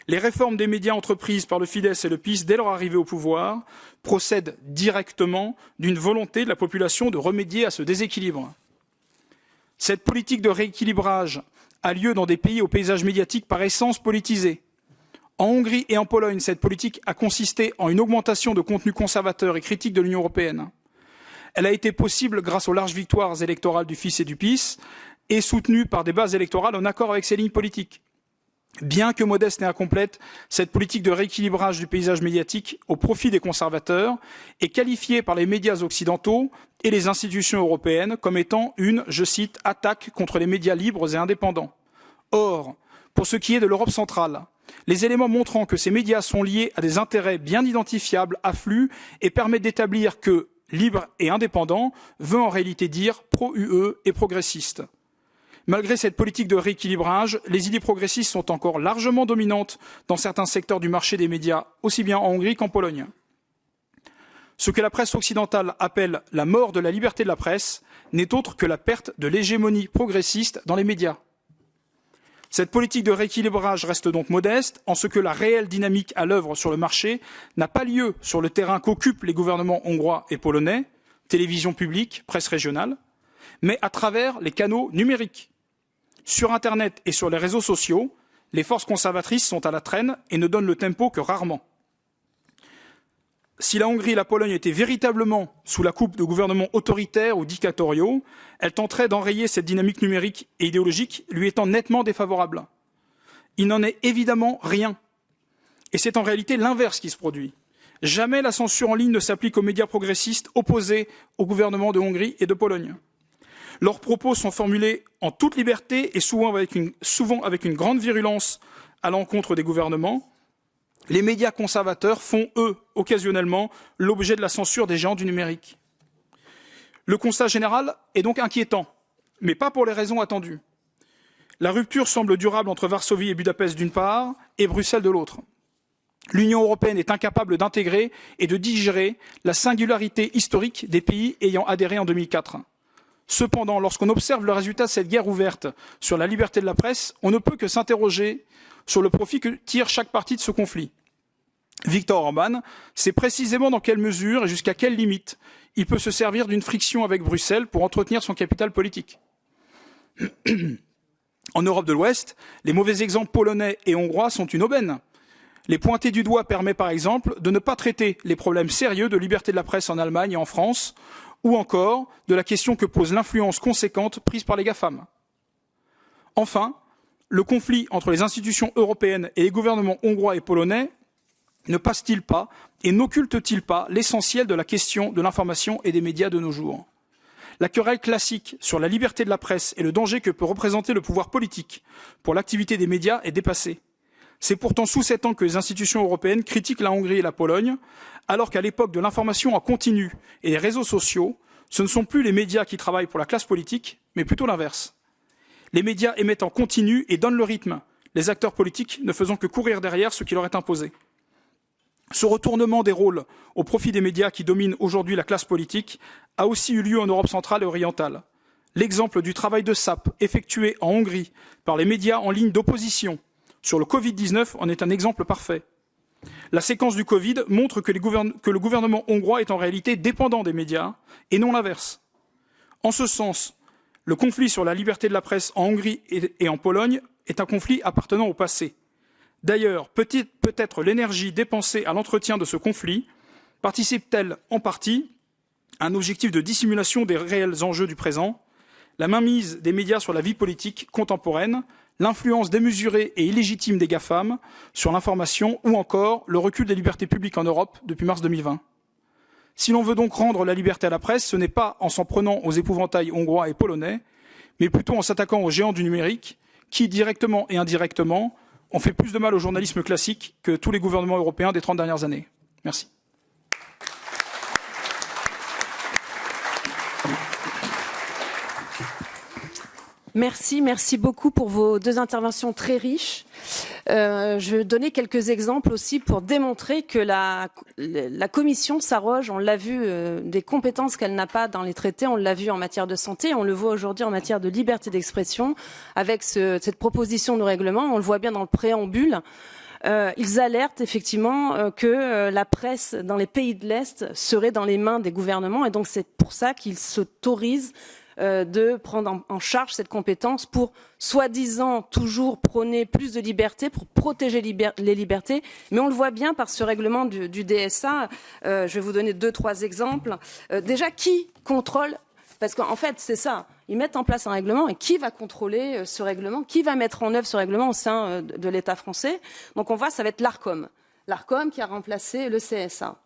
Les réformes des médias entreprises par le Fidesz et le PiS dès leur arrivée au pouvoir procèdent directement d'une volonté de la population de remédier à ce déséquilibre. Cette politique de rééquilibrage a lieu dans des pays au paysage médiatique par essence politisé. En Hongrie et en Pologne, cette politique a consisté en une augmentation de contenu conservateur et critique de l'Union européenne. Elle a été possible grâce aux larges victoires électorales du FIS et du PiS et soutenue par des bases électorales en accord avec ces lignes politiques. Bien que modeste et incomplète, cette politique de rééquilibrage du paysage médiatique au profit des conservateurs est qualifiée par les médias occidentaux et les institutions européennes comme étant une, je cite, attaque contre les médias libres et indépendants. Or, pour ce qui est de l'Europe centrale, les éléments montrant que ces médias sont liés à des intérêts bien identifiables affluent et permettent d'établir que libre et indépendant veut en réalité dire pro-UE et progressiste. Malgré cette politique de rééquilibrage, les idées progressistes sont encore largement dominantes dans certains secteurs du marché des médias, aussi bien en Hongrie qu'en Pologne. Ce que la presse occidentale appelle la mort de la liberté de la presse n'est autre que la perte de l'hégémonie progressiste dans les médias. Cette politique de rééquilibrage reste donc modeste, en ce que la réelle dynamique à l'œuvre sur le marché n'a pas lieu sur le terrain qu'occupent les gouvernements hongrois et polonais, télévision publique, presse régionale, mais à travers les canaux numériques. Sur Internet et sur les réseaux sociaux, les forces conservatrices sont à la traîne et ne donnent le tempo que rarement. Si la Hongrie et la Pologne étaient véritablement sous la coupe de gouvernements autoritaires ou dictatoriaux, elles tenteraient d'enrayer cette dynamique numérique et idéologique, lui étant nettement défavorable. Il n'en est évidemment rien. Et c'est en réalité l'inverse qui se produit. Jamais la censure en ligne ne s'applique aux médias progressistes opposés au gouvernement de Hongrie et de Pologne. Leurs propos sont formulés en toute liberté et souvent avec une grande virulence à l'encontre des gouvernements. Les médias conservateurs font, eux, occasionnellement, l'objet de la censure des géants du numérique. Le constat général est donc inquiétant, mais pas pour les raisons attendues. La rupture semble durable entre Varsovie et Budapest d'une part, et Bruxelles de l'autre. L'Union européenne est incapable d'intégrer et de digérer la singularité historique des pays ayant adhéré en 2004. Cependant, lorsqu'on observe le résultat de cette guerre ouverte sur la liberté de la presse, on ne peut que s'interroger sur le profit que tire chaque partie de ce conflit. Viktor Orban sait précisément dans quelle mesure et jusqu'à quelle limite il peut se servir d'une friction avec Bruxelles pour entretenir son capital politique. En Europe de l'Ouest, les mauvais exemples polonais et hongrois sont une aubaine. Les pointer du doigt permet par exemple de ne pas traiter les problèmes sérieux de liberté de la presse en Allemagne et en France, ou encore de la question que pose l'influence conséquente prise par les GAFAM. Enfin, le conflit entre les institutions européennes et les gouvernements hongrois et polonais ne passe-t-il pas et n'occulte-t-il pas l'essentiel de la question de l'information et des médias de nos jours? La querelle classique sur la liberté de la presse et le danger que peut représenter le pouvoir politique pour l'activité des médias est dépassée. C'est pourtant sous cet angle que les institutions européennes critiquent la Hongrie et la Pologne, alors qu'à l'époque de l'information en continu et des réseaux sociaux, ce ne sont plus les médias qui travaillent pour la classe politique, mais plutôt l'inverse. Les médias émettent en continu et donnent le rythme, les acteurs politiques ne faisant que courir derrière ce qui leur est imposé. Ce retournement des rôles au profit des médias qui dominent aujourd'hui la classe politique a aussi eu lieu en Europe centrale et orientale. L'exemple du travail de sape effectué en Hongrie par les médias en ligne d'opposition sur le Covid-19 en est un exemple parfait. La séquence du Covid montre que le gouvernement hongrois est en réalité dépendant des médias et non l'inverse. En ce sens, le conflit sur la liberté de la presse en Hongrie et en Pologne est un conflit appartenant au passé. D'ailleurs, peut-être l'énergie dépensée à l'entretien de ce conflit participe-t-elle en partie à un objectif de dissimulation des réels enjeux du présent, la mainmise des médias sur la vie politique contemporaine, l'influence démesurée et illégitime des GAFAM sur l'information ou encore le recul des libertés publiques en Europe depuis mars 2020. Si l'on veut donc rendre la liberté à la presse, ce n'est pas en s'en prenant aux épouvantails hongrois et polonais, mais plutôt en s'attaquant aux géants du numérique qui, directement et indirectement, ont fait plus de mal au journalisme classique que tous les gouvernements européens des 30 dernières années. Merci. Merci beaucoup pour vos deux interventions très riches. Je vais donner quelques exemples aussi pour démontrer que la Commission s'arroge, on l'a vu, des compétences qu'elle n'a pas dans les traités, on l'a vu en matière de santé, on le voit aujourd'hui en matière de liberté d'expression avec cette proposition de règlement, on le voit bien dans le préambule. Ils alertent effectivement que la presse dans les pays de l'Est serait dans les mains des gouvernements et donc c'est pour ça qu'ils s'autorisent de prendre en charge cette compétence pour, soi-disant, toujours prôner plus de liberté, pour protéger les libertés. Mais on le voit bien par ce règlement du DSA. Je vais vous donner 2-3 exemples. Déjà, qui contrôle? Parce qu'en fait, c'est ça. Ils mettent en place un règlement et qui va contrôler ce règlement? Qui va mettre en œuvre ce règlement au sein de l'État français? Donc on voit, ça va être l'ARCOM. L'ARCOM qui a remplacé le CSA.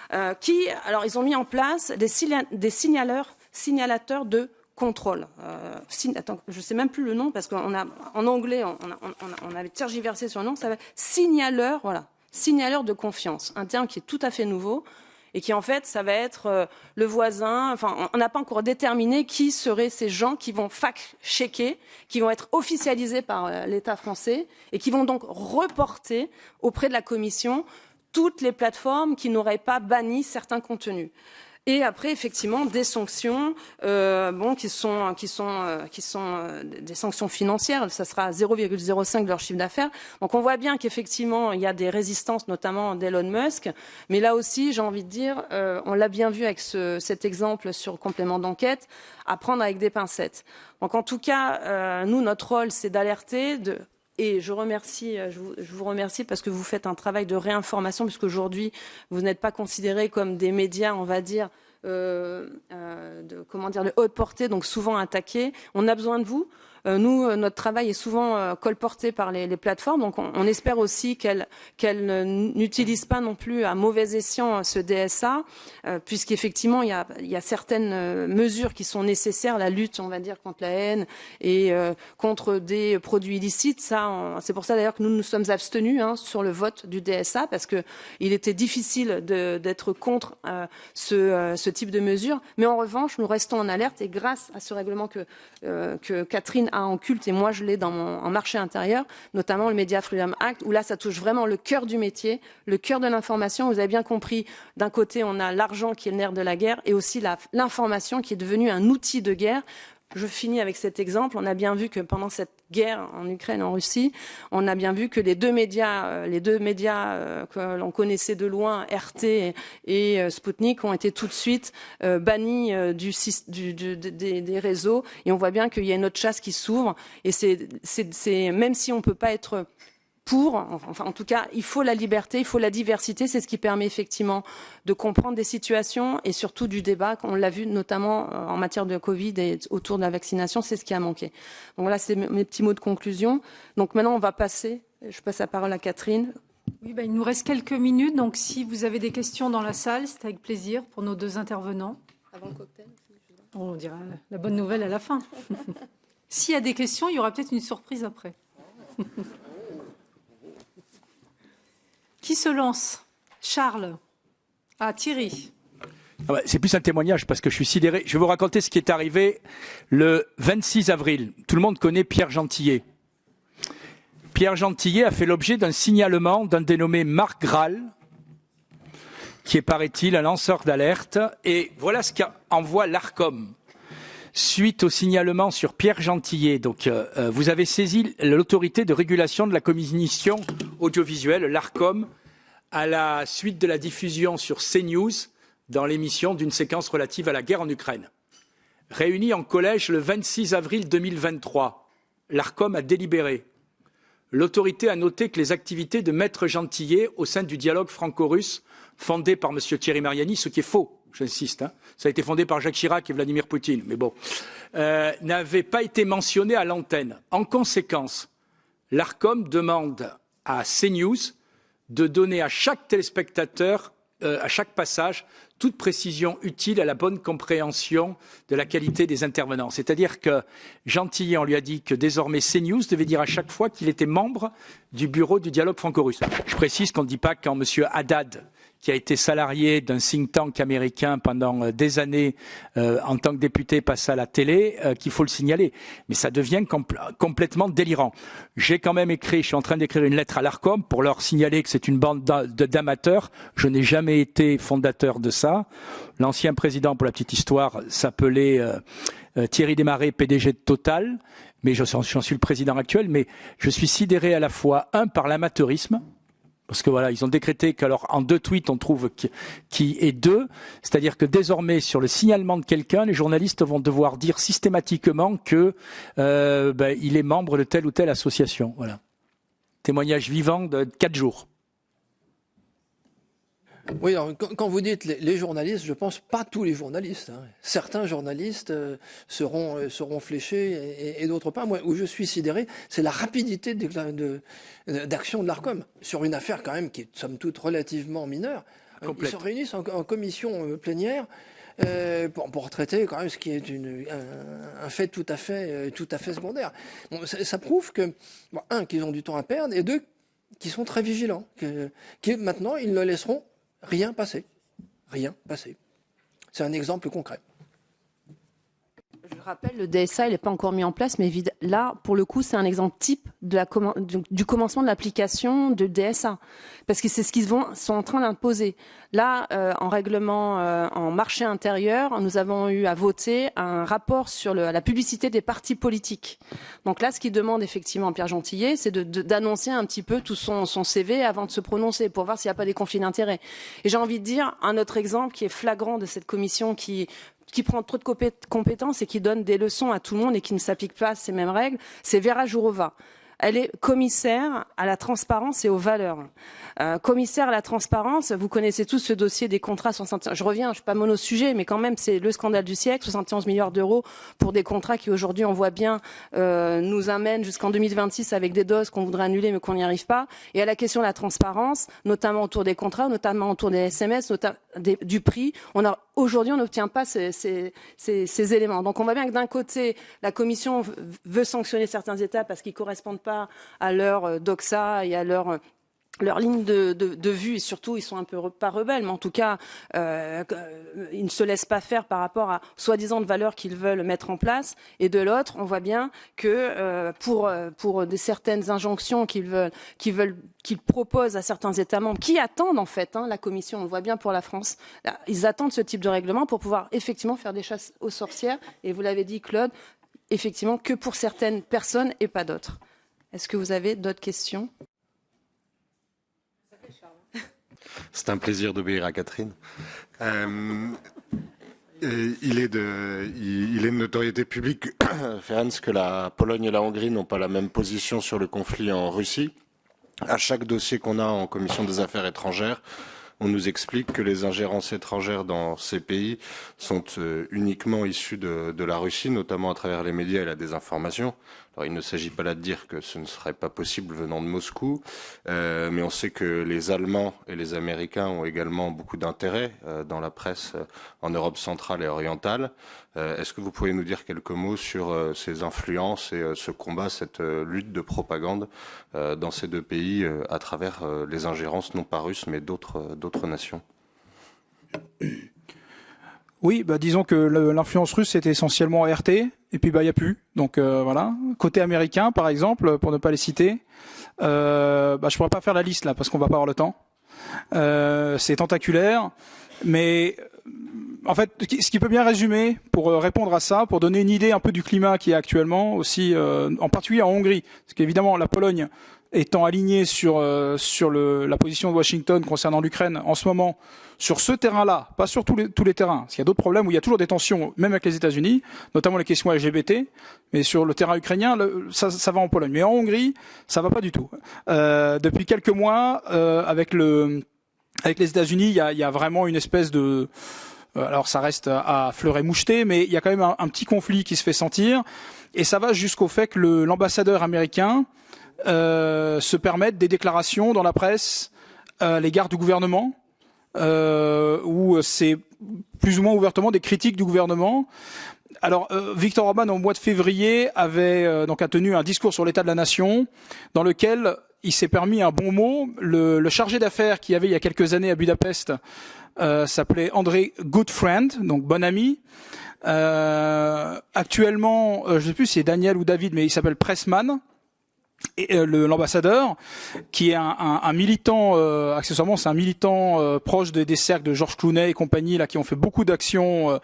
Alors ils ont mis en place des signalateurs de contrôle. Attends, je ne sais même plus le nom parce qu'en anglais, on avait tergiversé sur le nom. Ça va être signaleur, voilà, signaleur de confiance, un terme qui est tout à fait nouveau et qui en fait, ça va être le voisin. Enfin, on n'a pas encore déterminé qui seraient ces gens qui vont fact-checker, qui vont être officialisés par l'État français et qui vont donc reporter auprès de la Commission toutes les plateformes qui n'auraient pas banni certains contenus. Et après, effectivement, des sanctions, qui sont des sanctions financières. Ça sera 0,05 de leur chiffre d'affaires. Donc, on voit bien qu'effectivement, il y a des résistances, notamment d'Elon Musk. Mais là aussi, j'ai envie de dire, on l'a bien vu avec cet exemple sur complément d'enquête, à prendre avec des pincettes. Donc, en tout cas, nous, notre rôle, c'est d'alerter, et je vous remercie parce que vous faites un travail de réinformation, puisqu'aujourd'hui, vous n'êtes pas considérés comme des médias, on va dire, de haute portée, donc souvent attaqués. On a besoin de vous. Nous, notre travail est souvent colporté par les plateformes, donc on espère aussi qu'elles n'utilisent pas non plus à mauvais escient ce DSA, puisqu'effectivement il y a certaines mesures qui sont nécessaires, la lutte, on va dire, contre la haine et contre des produits illicites. C'est pour ça d'ailleurs que nous nous sommes abstenus sur le vote du DSA, parce que il était difficile d'être contre ce type de mesures. Mais en revanche, nous restons en alerte et grâce à ce règlement que Catherine a en culte, et moi je l'ai en marché intérieur, notamment le Media Freedom Act, où là ça touche vraiment le cœur du métier, le cœur de l'information. Vous avez bien compris, d'un côté on a l'argent qui est le nerf de la guerre et aussi l'information qui est devenue un outil de guerre. Je finis avec cet exemple. On a bien vu que pendant cette guerre en Ukraine, en Russie, on a bien vu que les deux médias que l'on connaissait de loin, RT et Sputnik, ont été tout de suite bannis des réseaux. Et on voit bien qu'il y a une autre chasse qui s'ouvre. Et c'est même si on peut pas être en tout cas, il faut la liberté, il faut la diversité. C'est ce qui permet effectivement de comprendre des situations et surtout du débat. On l'a vu notamment en matière de Covid et autour de la vaccination, c'est ce qui a manqué. Donc voilà, c'est mes petits mots de conclusion. Donc maintenant, je passe la parole à Catherine. Oui, il nous reste quelques minutes. Donc si vous avez des questions dans la salle, c'est avec plaisir pour nos deux intervenants. Avant le cocktail. On dira la bonne nouvelle à la fin. S'il y a des questions, il y aura peut-être une surprise après. Qui se lance? Charles. Ah, Thierry. C'est plus un témoignage parce que je suis sidéré. Je vais vous raconter ce qui est arrivé le 26 avril. Tout le monde connaît Pierre Gentillet. Pierre Gentillet a fait l'objet d'un signalement d'un dénommé Marc Graal, qui est, paraît-il, un lanceur d'alerte. Et voilà ce qu'envoie l'ARCOM. Suite au signalement sur Pierre Gentillet, donc vous avez saisi l'autorité de régulation de la communication audiovisuelle, l'ARCOM, à la suite de la diffusion sur CNews dans l'émission d'une séquence relative à la guerre en Ukraine. Réunie en collège le 26 avril 2023, l'ARCOM a délibéré. L'autorité a noté que les activités de Maître Gentillet au sein du dialogue franco-russe fondé par M. Thierry Mariani, ce qui est faux, j'insiste, ça a été fondé par Jacques Chirac et Vladimir Poutine, mais bon, n'avait pas été mentionné à l'antenne. En conséquence, l'ARCOM demande à CNews de donner à chaque téléspectateur, à chaque passage, toute précision utile à la bonne compréhension de la qualité des intervenants. C'est-à-dire que Gentillet, on lui a dit que désormais CNews devait dire à chaque fois qu'il était membre du bureau du dialogue franco-russe. Je précise qu'on ne dit pas quand M. Haddad, qui a été salarié d'un think tank américain pendant des années en tant que député passe à la télé, qu'il faut le signaler. Mais ça devient complètement délirant. Je suis en train d'écrire une lettre à l'Arcom pour leur signaler que c'est une bande d'amateurs. Je n'ai jamais été fondateur de ça. L'ancien président, pour la petite histoire, s'appelait Thierry Desmarais, PDG de Total. Mais j'en suis le président actuel. Mais je suis sidéré à la fois, par l'amateurisme, parce que voilà, ils ont décrété qu'alors en 2 tweets on trouve qui est 2, c'est-à-dire que désormais sur le signalement de quelqu'un, les journalistes vont devoir dire systématiquement que il est membre de telle ou telle association. Voilà, témoignage vivant de 4 jours. Oui, alors, quand vous dites les journalistes, je pense pas tous les journalistes. Hein. Certains journalistes seront fléchés et d'autres pas. Moi, où je suis sidéré, c'est la rapidité d'action de l'Arcom sur une affaire quand même qui est somme toute relativement mineure. Ils se réunissent en commission plénière pour traiter quand même ce qui est un fait tout à fait secondaire. Bon, ça prouve que qu'ils ont du temps à perdre et 2 qu'ils sont très vigilants. Que maintenant ils ne laisseront rien passer. Rien passer. C'est un exemple concret. Je rappelle, le DSA, il n'est pas encore mis en place, mais là, pour le coup, c'est un exemple type du commencement de l'application de DSA. Parce que c'est ce qu'ils sont en train d'imposer. Là, en règlement, en marché intérieur, nous avons eu à voter un rapport sur la publicité des partis politiques. Donc là, ce qu'il demande effectivement Pierre Gentillet, c'est d'annoncer un petit peu tout son CV avant de se prononcer, pour voir s'il n'y a pas des conflits d'intérêts. Et j'ai envie de dire, un autre exemple qui est flagrant de cette commission qui prend trop de compétences et qui donne des leçons à tout le monde et qui ne s'applique pas à ces mêmes règles, c'est Vera Jourova. Elle est commissaire à la transparence et aux valeurs. Commissaire à la transparence, vous connaissez tous ce dossier des contrats 71. Je reviens, je suis pas mono-sujet, mais quand même, c'est le scandale du siècle, 71 milliards d'euros pour des contrats qui aujourd'hui, on voit bien, nous amènent jusqu'en 2026 avec des doses qu'on voudrait annuler mais qu'on n'y arrive pas. Et à la question de la transparence, notamment autour des contrats, notamment autour des SMS, du prix, aujourd'hui, on n'obtient pas ces éléments. Donc, on voit bien que d'un côté, la Commission veut sanctionner certains États parce qu'ils correspondent pas à leur doxa et à leur ligne de vue, et surtout ils sont un peu pas rebelles, mais en tout cas ils ne se laissent pas faire par rapport à soi-disant de valeurs qu'ils veulent mettre en place. Et de l'autre, on voit bien que pour certaines injonctions qu'ils proposent à certains États membres, qui attendent en fait la Commission, on le voit bien pour la France, ils attendent ce type de règlement pour pouvoir effectivement faire des chasses aux sorcières. Et vous l'avez dit, Claude, effectivement que pour certaines personnes et pas d'autres. Est-ce que vous avez d'autres questions ? C'est un plaisir d'obéir à Catherine. Il est de notoriété publique, Ferenc, que la Pologne et la Hongrie n'ont pas la même position sur le conflit en Russie. À chaque dossier qu'on a en commission des affaires étrangères, on nous explique que les ingérences étrangères dans ces pays sont uniquement issues de la Russie, notamment à travers les médias et la désinformation. Alors, il ne s'agit pas là de dire que ce ne serait pas possible venant de Moscou, mais on sait que les Allemands et les Américains ont également beaucoup d'intérêt dans la presse en Europe centrale et orientale. Est-ce que vous pouvez nous dire quelques mots sur ces influences et ce combat, cette lutte de propagande dans ces 2 pays à travers les ingérences non pas russes mais d'autres nations? Oui, disons que l'influence russe c'était essentiellement RT, et puis il y a plus. Donc voilà. Côté américain, par exemple, pour ne pas les citer, je pourrais pas faire la liste là parce qu'on va pas avoir le temps. C'est tentaculaire, mais en fait, ce qui peut bien résumer pour répondre à ça, pour donner une idée un peu du climat qui est actuellement aussi, en particulier en Hongrie, parce qu'évidemment la Pologne étant alignée sur la position de Washington concernant l'Ukraine en ce moment, sur ce terrain-là, pas sur tous les terrains, parce qu'il y a d'autres problèmes où il y a toujours des tensions, même avec les États-Unis, notamment les questions LGBT, mais sur le terrain ukrainien, ça va en Pologne. Mais en Hongrie, ça va pas du tout. Depuis quelques mois, avec les États-Unis, il y a vraiment une espèce de... Alors ça reste à fleur et moucheté, mais il y a quand même un petit conflit qui se fait sentir, et ça va jusqu'au fait que l'ambassadeur américain se permette des déclarations dans la presse à l'égard du gouvernement, où c'est plus ou moins ouvertement des critiques du gouvernement. Alors, Viktor Orban, au mois de février, a tenu un discours sur l'état de la nation, dans lequel il s'est permis un bon mot. Le chargé d'affaires qu'il y avait il y a quelques années à Budapest s'appelait André Goodfriend, donc bon ami. Actuellement, je ne sais plus si c'est Daniel ou David, mais il s'appelle Pressman. Et l'ambassadeur, qui est un militant, accessoirement, c'est un militant proche des cercles de Georges Clooney et compagnie, là, qui ont fait beaucoup d'actions,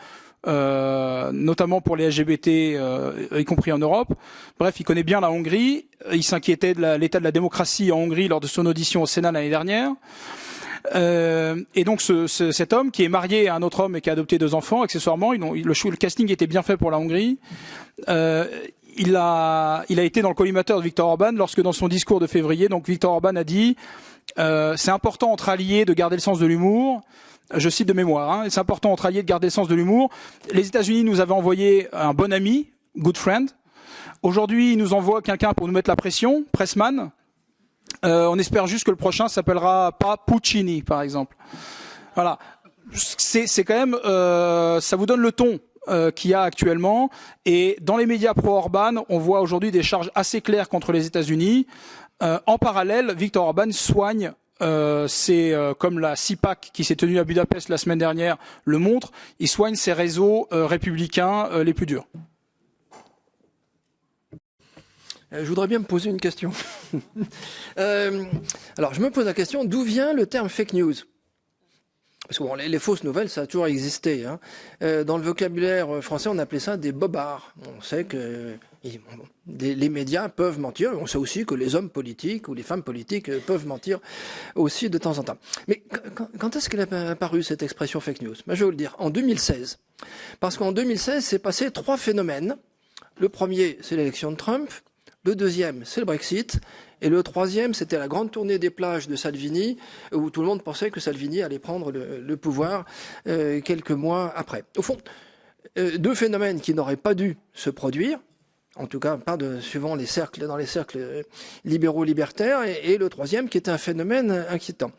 notamment pour les LGBT, y compris en Europe. Bref, il connaît bien la Hongrie. Il s'inquiétait de l'état de la démocratie en Hongrie lors de son audition au Sénat l'année dernière. Et donc cet homme qui est marié à un autre homme et qui a adopté 2 enfants, accessoirement, le casting était bien fait pour la Hongrie. Il a été dans le collimateur de Viktor Orban lorsque, dans son discours de février, donc Viktor Orban a dit c'est important entre alliés de garder le sens de l'humour. Je cite de mémoire. Hein, c'est important entre alliés de garder le sens de l'humour. Les États-Unis nous avaient envoyé un bon ami, good friend. Aujourd'hui, ils nous envoient quelqu'un pour nous mettre la pression, Pressman. On espère juste que le prochain s'appellera pas Puccini, par exemple. Voilà. C'est quand même, ça vous donne le ton qu'il y a actuellement. Et dans les médias pro-Orban, on voit aujourd'hui des charges assez claires contre les États-Unis. En parallèle, Viktor Orban soigne, comme la CIPAC qui s'est tenue à Budapest la semaine dernière le montre, il soigne ses réseaux républicains les plus durs. Je voudrais bien me poser une question. Alors, je me pose la question, d'où vient le terme fake news ? Parce que bon, les fausses nouvelles, ça a toujours existé. Hein. Dans le vocabulaire français, on appelait ça des bobards. On sait que les médias peuvent mentir. On sait aussi que les hommes politiques ou les femmes politiques peuvent mentir aussi de temps en temps. Mais quand est-ce qu'elle a apparu, cette expression fake news ? Ben, je vais vous le dire, en 2016. Parce qu'en 2016, s'est passé 3 phénomènes. Le premier, c'est l'élection de Trump. Le deuxième, c'est le Brexit. Et le troisième, c'était la grande tournée des plages de Salvini, où tout le monde pensait que Salvini allait prendre le pouvoir quelques mois après. Au fond, 2 phénomènes qui n'auraient pas dû se produire, en tout cas pas suivant les cercles, dans les cercles libéraux libertaires, et le troisième qui était un phénomène inquiétant.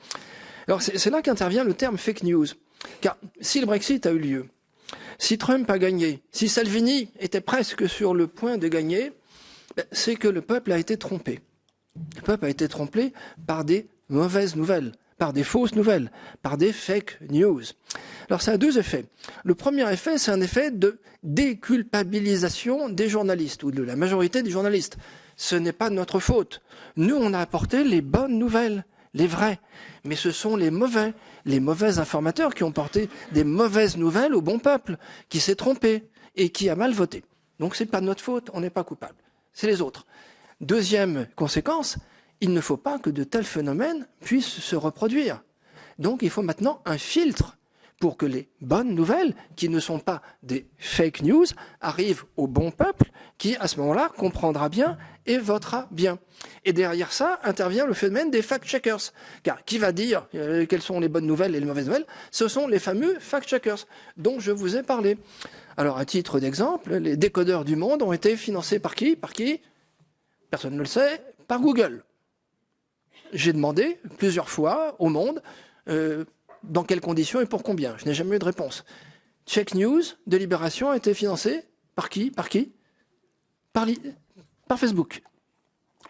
Alors c'est là qu'intervient le terme fake news. Car si le Brexit a eu lieu, si Trump a gagné, si Salvini était presque sur le point de gagner, c'est que le peuple a été trompé. Le peuple a été trompé par des mauvaises nouvelles, par des fausses nouvelles, par des fake news. Alors ça a 2 effets. Le premier effet, c'est un effet de déculpabilisation des journalistes, ou de la majorité des journalistes. Ce n'est pas notre faute. Nous, on a apporté les bonnes nouvelles, les vraies. Mais ce sont les mauvais informateurs qui ont porté des mauvaises nouvelles au bon peuple, qui s'est trompé et qui a mal voté. Donc c'est pas notre faute, on n'est pas coupable. C'est les autres. Deuxième conséquence, il ne faut pas que de tels phénomènes puissent se reproduire. Donc il faut maintenant un filtre pour que les bonnes nouvelles, qui ne sont pas des fake news, arrivent au bon peuple qui, à ce moment-là, comprendra bien et votera bien. Et derrière ça intervient le phénomène des fact-checkers. Car qui va dire quelles sont les bonnes nouvelles et les mauvaises nouvelles ? Ce sont les fameux fact-checkers dont je vous ai parlé. Alors, à titre d'exemple, les décodeurs du monde ont été financés par qui ? Par qui ? Personne ne le sait, par Google. J'ai demandé plusieurs fois au monde dans quelles conditions et pour combien. Je n'ai jamais eu de réponse. Check News de Libération a été financé par qui ? Par qui ? Par Facebook.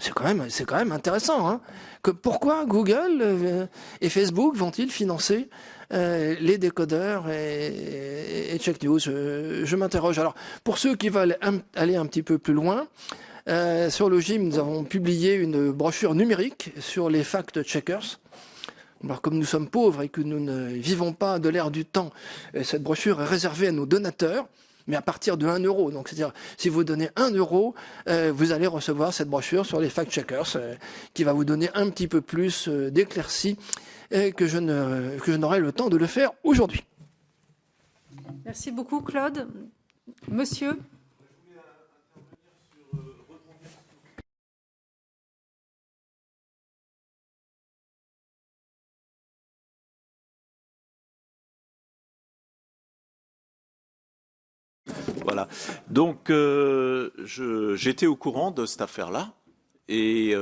C'est quand même intéressant. Hein, pourquoi Google et Facebook vont-ils financer les décodeurs et Check News ? Je m'interroge. Alors, pour ceux qui veulent aller un petit peu plus loin, sur le GIM, nous avons publié une brochure numérique sur les fact-checkers. Alors, comme nous sommes pauvres et que nous ne vivons pas de l'ère du temps, cette brochure est réservée à nos donateurs, mais à partir de 1 euro. Donc, c'est-à-dire, si vous donnez 1 euro, vous allez recevoir cette brochure sur les fact-checkers, qui va vous donner un petit peu plus d'éclaircies que je n'aurai le temps de le faire aujourd'hui. Merci beaucoup, Claude. Monsieur ? Voilà. Donc, j'étais au courant de cette affaire-là. Et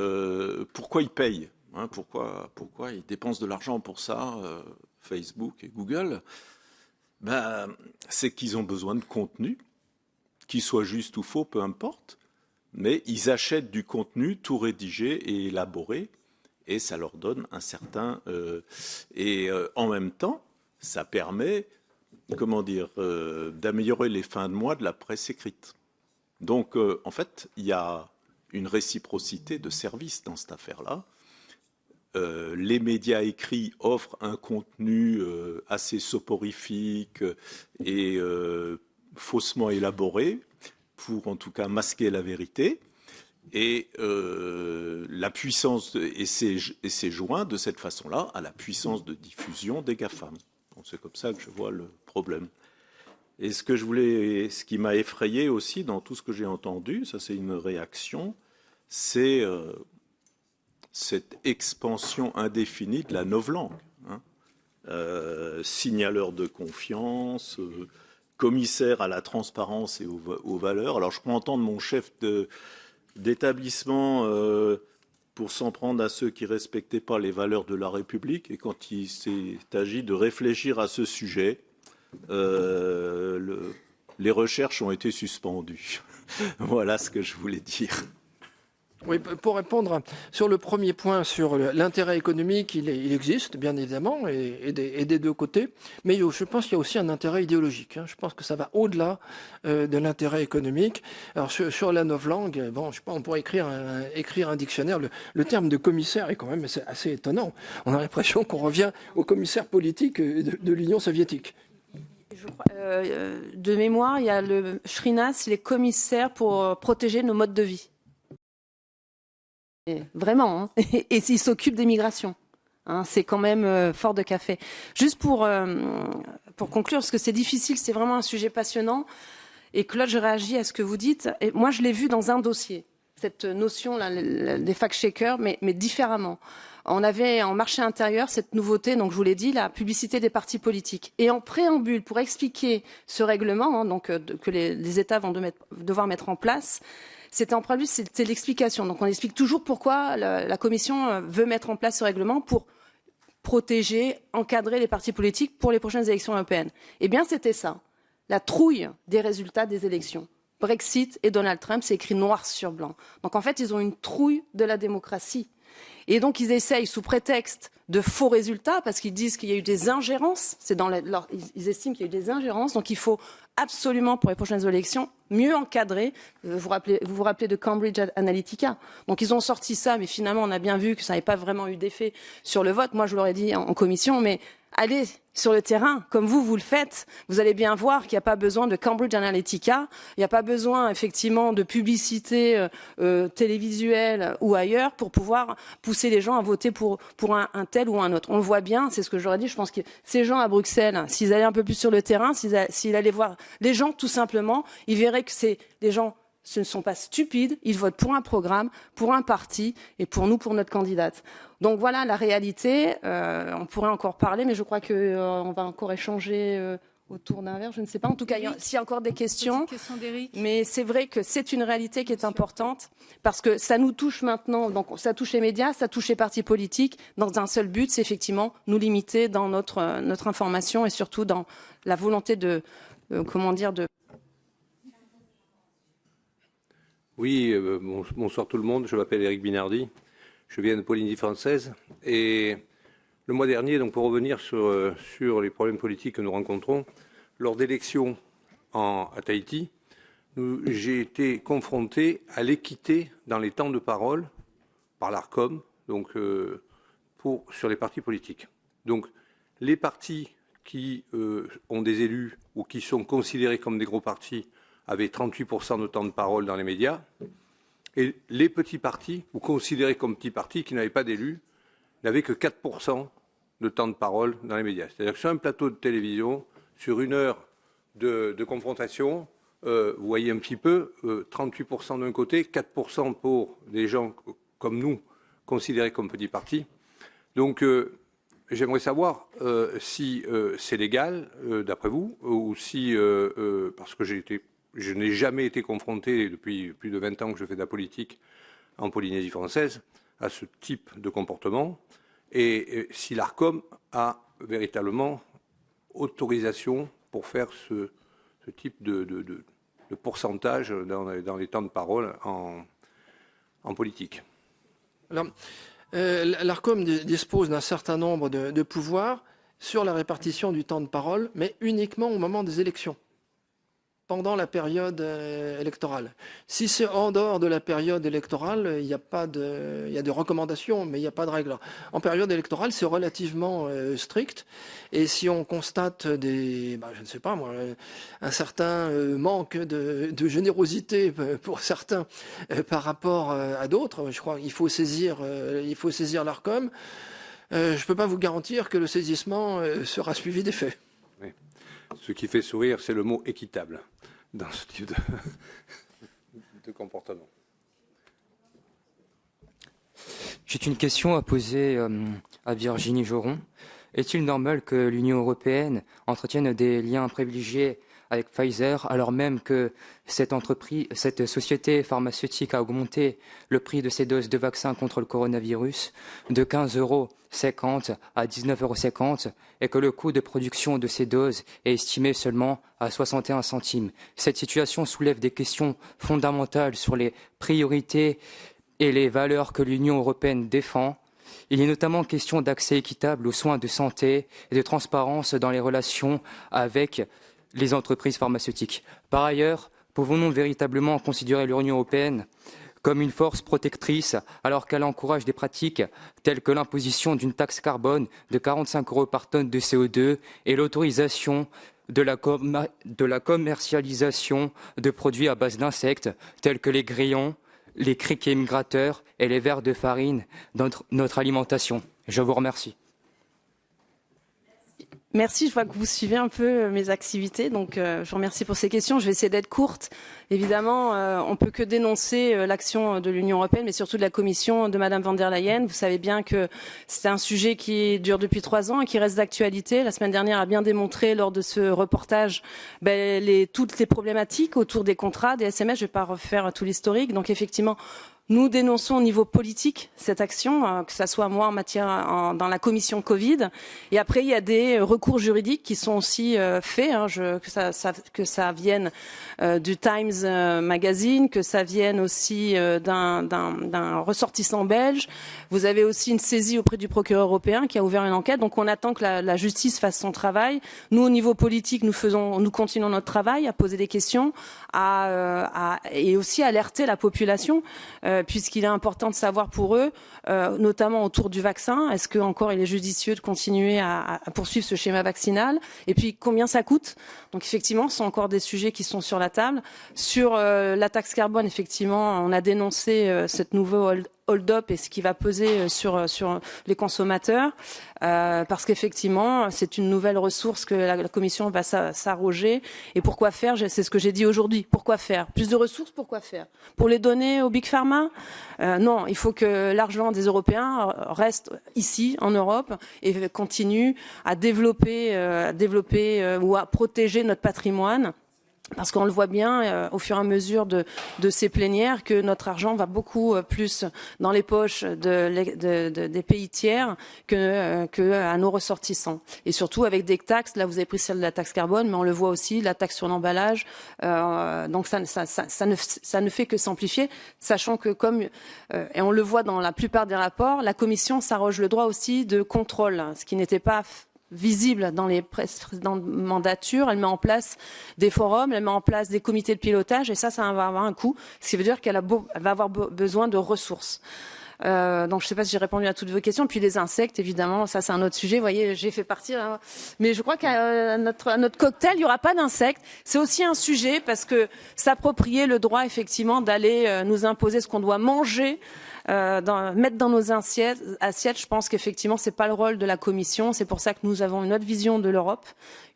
pourquoi ils payent, hein, pourquoi ils dépensent de l'argent pour ça, Facebook et Google ? Ben, c'est qu'ils ont besoin de contenu, qu'il soit juste ou faux, peu importe. Mais ils achètent du contenu tout rédigé et élaboré et ça leur donne un certain... en même temps, ça permet, comment dire, d'améliorer les fins de mois de la presse écrite. Donc, en fait, il y a une réciprocité de services dans cette affaire-là. Les médias écrits offrent un contenu assez soporifique et faussement élaboré pour, en tout cas, masquer la vérité. Et la puissance, et c'est joint de cette façon-là à la puissance de diffusion des GAFAM. Donc, c'est comme ça que je vois le problème. Et ce qui m'a effrayé aussi dans tout ce que j'ai entendu, ça c'est une réaction, c'est cette expansion indéfinie de la novlangue. Signaleur de confiance, commissaire à la transparence et aux valeurs. Alors je peux entendre mon chef d'établissement pour s'en prendre à ceux qui ne respectaient pas les valeurs de la République, et quand il s'est agi de réfléchir à ce sujet, les recherches ont été suspendues. Voilà ce que je voulais dire. Oui, pour répondre sur le premier point, sur l'intérêt économique, il existe, bien évidemment, et des deux côtés, mais je pense qu'il y a aussi un intérêt idéologique. Je pense que ça va au-delà de l'intérêt économique. Alors, sur la novlangue, bon, je sais pas, on pourrait écrire un dictionnaire. Le terme de commissaire est quand même assez étonnant. On a l'impression qu'on revient au commissaire politique de l'Union soviétique. De mémoire, il y a le Shrinas, il est commissaire pour protéger nos modes de vie. Et vraiment, et il s'occupe des migrations. C'est quand même fort de café. Juste pour conclure, parce que c'est difficile, c'est vraiment un sujet passionnant. Et Claude, je réagis à ce que vous dites. Et moi, je l'ai vu dans un dossier, cette notion-là, des fact-checkers, mais différemment. On avait en marché intérieur cette nouveauté, donc je vous l'ai dit, la publicité des partis politiques. Et en préambule, pour expliquer ce règlement, que les États vont devoir mettre en place, c'était en préambule, c'était l'explication. Donc on explique toujours pourquoi la Commission veut mettre en place ce règlement pour protéger, encadrer les partis politiques pour les prochaines élections européennes. Eh bien, c'était ça, la trouille des résultats des élections. Brexit et Donald Trump, c'est écrit noir sur blanc. Donc en fait, ils ont une trouille de la démocratie. Et donc ils essayent, sous prétexte de faux résultats, parce qu'ils disent qu'il y a eu des ingérences, ils estiment qu'il y a eu des ingérences, donc il faut absolument, pour les prochaines élections, mieux encadrer. Vous vous rappelez de Cambridge Analytica. Donc ils ont sorti ça, mais finalement on a bien vu que ça n'avait pas vraiment eu d'effet sur le vote. Moi je l'aurais dit en commission, mais allez sur le terrain, comme vous le faites, vous allez bien voir qu'il n'y a pas besoin de Cambridge Analytica, il n'y a pas besoin effectivement de publicité télévisuelle ou ailleurs pour pouvoir pousser les gens à voter pour un tel ou un autre. On le voit bien, c'est ce que j'aurais dit, je pense que ces gens à Bruxelles, s'ils allaient un peu plus sur le terrain, s'ils allaient voir les gens tout simplement, ils verraient que les gens ce ne sont pas stupides, ils votent pour un programme, pour un parti et pour nous, pour notre candidate. Donc voilà la réalité. On pourrait encore parler, mais je crois qu'on va encore échanger autour d'un verre. Je ne sais pas. En tout cas, s'il y a encore des questions. Mais c'est vrai que c'est une réalité qui est importante parce que ça nous touche maintenant. Donc ça touche les médias, ça touche les partis politiques dans un seul but, c'est effectivement nous limiter dans notre information et surtout dans la volonté de Oui, bonsoir tout le monde. Je m'appelle Éric Binardi. Je viens de Polynésie française. Et le mois dernier, donc pour revenir sur les problèmes politiques que nous rencontrons, lors d'élections à Tahiti, j'ai été confronté à l'équité dans les temps de parole par l'ARCOM, donc sur les partis politiques. Donc les partis qui ont des élus ou qui sont considérés comme des gros partis avaient 38% de temps de parole dans les médias, et les petits partis, ou considérés comme petits partis qui n'avaient pas d'élus, n'avaient que 4% de temps de parole dans les médias. C'est-à-dire que sur un plateau de télévision, sur une heure de confrontation, vous voyez un petit peu, 38% d'un côté, 4% pour des gens comme nous, considérés comme petits partis. Donc, j'aimerais savoir si c'est légal, d'après vous, ou si, parce que je n'ai jamais été confronté, depuis plus de 20 ans que je fais de la politique en Polynésie française, à ce type de comportement, et si l'ARCOM a véritablement autorisation pour faire ce type de pourcentage dans les temps de parole en politique. Alors, L'ARCOM dispose d'un certain nombre de pouvoirs sur la répartition du temps de parole, mais uniquement au moment des élections, pendant la période électorale. Si c'est en dehors de la période électorale, il y a des recommandations, mais il n'y a pas de règles. En période électorale, c'est relativement strict. Et si on constate je ne sais pas moi, un certain manque de générosité pour certains par rapport à d'autres, je crois qu'il faut saisir l'ARCOM. Je ne peux pas vous garantir que le saisissement sera suivi des faits. Oui. Ce qui fait sourire, c'est le mot équitable dans ce type de comportement. J'ai une question à poser à Virginie Joron. Est-il normal que l'Union européenne entretienne des liens privilégiés avec Pfizer, alors même que cette société pharmaceutique a augmenté le prix de ses doses de vaccin contre le coronavirus de 15,50 € à 19,50 € et que le coût de production de ces doses est estimé seulement à 61 centimes. Cette situation soulève des questions fondamentales sur les priorités et les valeurs que l'Union européenne défend. Il est notamment question d'accès équitable aux soins de santé et de transparence dans les relations avec les entreprises pharmaceutiques. Par ailleurs, pouvons-nous véritablement considérer l'Union européenne comme une force protectrice alors qu'elle encourage des pratiques telles que l'imposition d'une taxe carbone de 45 € par tonne de CO2 et l'autorisation de la commercialisation de produits à base d'insectes tels que les grillons, les criquets migrateurs et les vers de farine dans notre alimentation. Je vous remercie. Merci, je vois que vous suivez un peu mes activités, donc je vous remercie pour ces questions. Je vais essayer d'être courte. Évidemment, on peut que dénoncer l'action de l'Union européenne, mais surtout de la Commission de Madame von der Leyen. Vous savez bien que c'est un sujet qui dure depuis 3 ans et qui reste d'actualité. La semaine dernière a bien démontré lors de ce reportage toutes les problématiques autour des contrats, des SMS. Je ne vais pas refaire tout l'historique. Donc effectivement, nous dénonçons au niveau politique cette action, que ça soit moi dans la commission Covid. Et après, il y a des recours juridiques qui sont aussi faits, que ça vienne du Times Magazine, que ça vienne aussi d'un ressortissant belge. Vous avez aussi une saisie auprès du procureur européen qui a ouvert une enquête. Donc on attend que la justice fasse son travail. Nous, au niveau politique, nous continuons notre travail à poser des questions, et aussi alerter la population. Puisqu'il est important de savoir pour eux, notamment autour du vaccin, est-ce qu'encore il est judicieux de continuer à poursuivre ce schéma vaccinal? Et puis combien ça coûte? Donc effectivement, ce sont encore des sujets qui sont sur la table. Sur la taxe carbone, effectivement, on a dénoncé cette nouvelle hold-up et ce qui va peser sur les consommateurs, parce qu'effectivement, c'est une nouvelle ressource que la Commission va s'arroger. Et pourquoi faire? C'est ce que j'ai dit aujourd'hui. Pourquoi faire? Plus de ressources, pourquoi faire? Pour les donner aux Big Pharma? Non, il faut que l'argent des Européens reste ici, en Europe, et continue à développer ou à protéger notre patrimoine. Parce qu'on le voit bien au fur et à mesure de ces plénières que notre argent va beaucoup plus dans les poches des pays tiers que à nos ressortissants. Et surtout avec des taxes, là vous avez pris celle de la taxe carbone, mais on le voit aussi, la taxe sur l'emballage. Donc ça ne fait que s'amplifier, sachant que et on le voit dans la plupart des rapports, la Commission s'arroge le droit aussi de contrôle, ce qui n'était pas visible dans les précédentes mandatures. Elle met en place des forums, elle met en place des comités de pilotage, et ça va avoir un coût, ce qui veut dire qu'elle va avoir besoin de ressources. Donc je ne sais pas si j'ai répondu à toutes vos questions. Puis les insectes, évidemment, ça c'est un autre sujet. Vous voyez, j'ai fait partie. Mais je crois qu'à notre cocktail, il n'y aura pas d'insectes. C'est aussi un sujet parce que s'approprier le droit, effectivement, d'aller nous imposer ce qu'on doit manger, mettre dans nos assiettes, je pense qu'effectivement c'est pas le rôle de la Commission. C'est pour ça que nous avons une autre vision de l'Europe,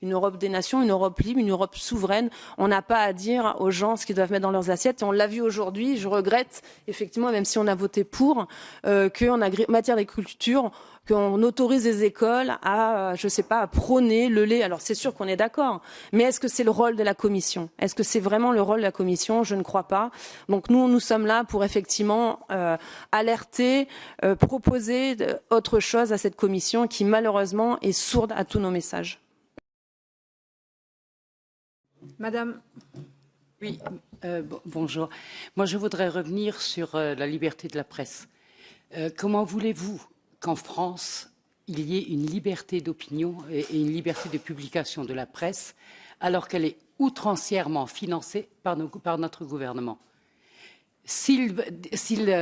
une Europe des nations, une Europe libre, une Europe souveraine. On n'a pas à dire aux gens ce qu'ils doivent mettre dans leurs assiettes, et on l'a vu aujourd'hui. Je regrette effectivement, même si on a voté pour, qu'en matière d'agriculture, qu'on autorise les écoles à, je sais pas, à prôner le lait. Alors c'est sûr qu'on est d'accord, mais est-ce que c'est le rôle de la Commission? Est-ce que c'est vraiment le rôle de la Commission? Je ne crois pas. Donc nous sommes là pour effectivement alerter, proposer autre chose à cette Commission qui malheureusement est sourde à tous nos messages. Madame. Oui, bonjour. Moi je voudrais revenir sur la liberté de la presse. Comment voulez-vous qu'en France, il y ait une liberté d'opinion et une liberté de publication de la presse, alors qu'elle est outrancièrement financée par notre gouvernement? S'ils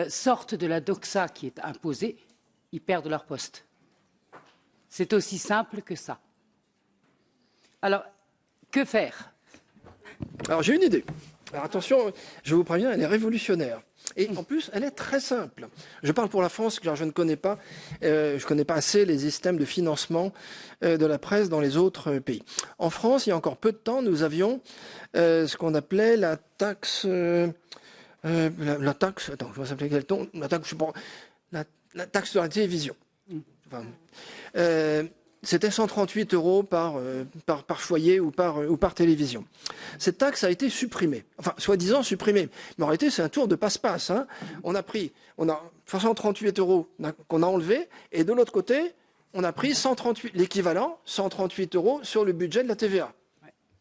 sortent de la doxa qui est imposée, ils perdent leur poste. C'est aussi simple que ça. Alors, que faire? Alors j'ai une idée. Alors attention, je vous préviens, elle est révolutionnaire. Et en plus, elle est très simple. Je parle pour la France, car je ne connais pas, assez les systèmes de financement de la presse dans les autres pays. En France, il y a encore peu de temps, nous avions ce qu'on appelait la taxe. La taxe. Attends, je vais s'appeler quel ton? La taxe, je sais pas. La taxe sur la télévision. Enfin, c'était 138 € par foyer ou par télévision. Cette taxe a été supprimée. Enfin, soi-disant supprimée. Mais en réalité, c'est un tour de passe-passe. Hein. On a 138 € qu'on a enlevé, et de l'autre côté, on a pris l'équivalent, 138 € sur le budget de la TVA.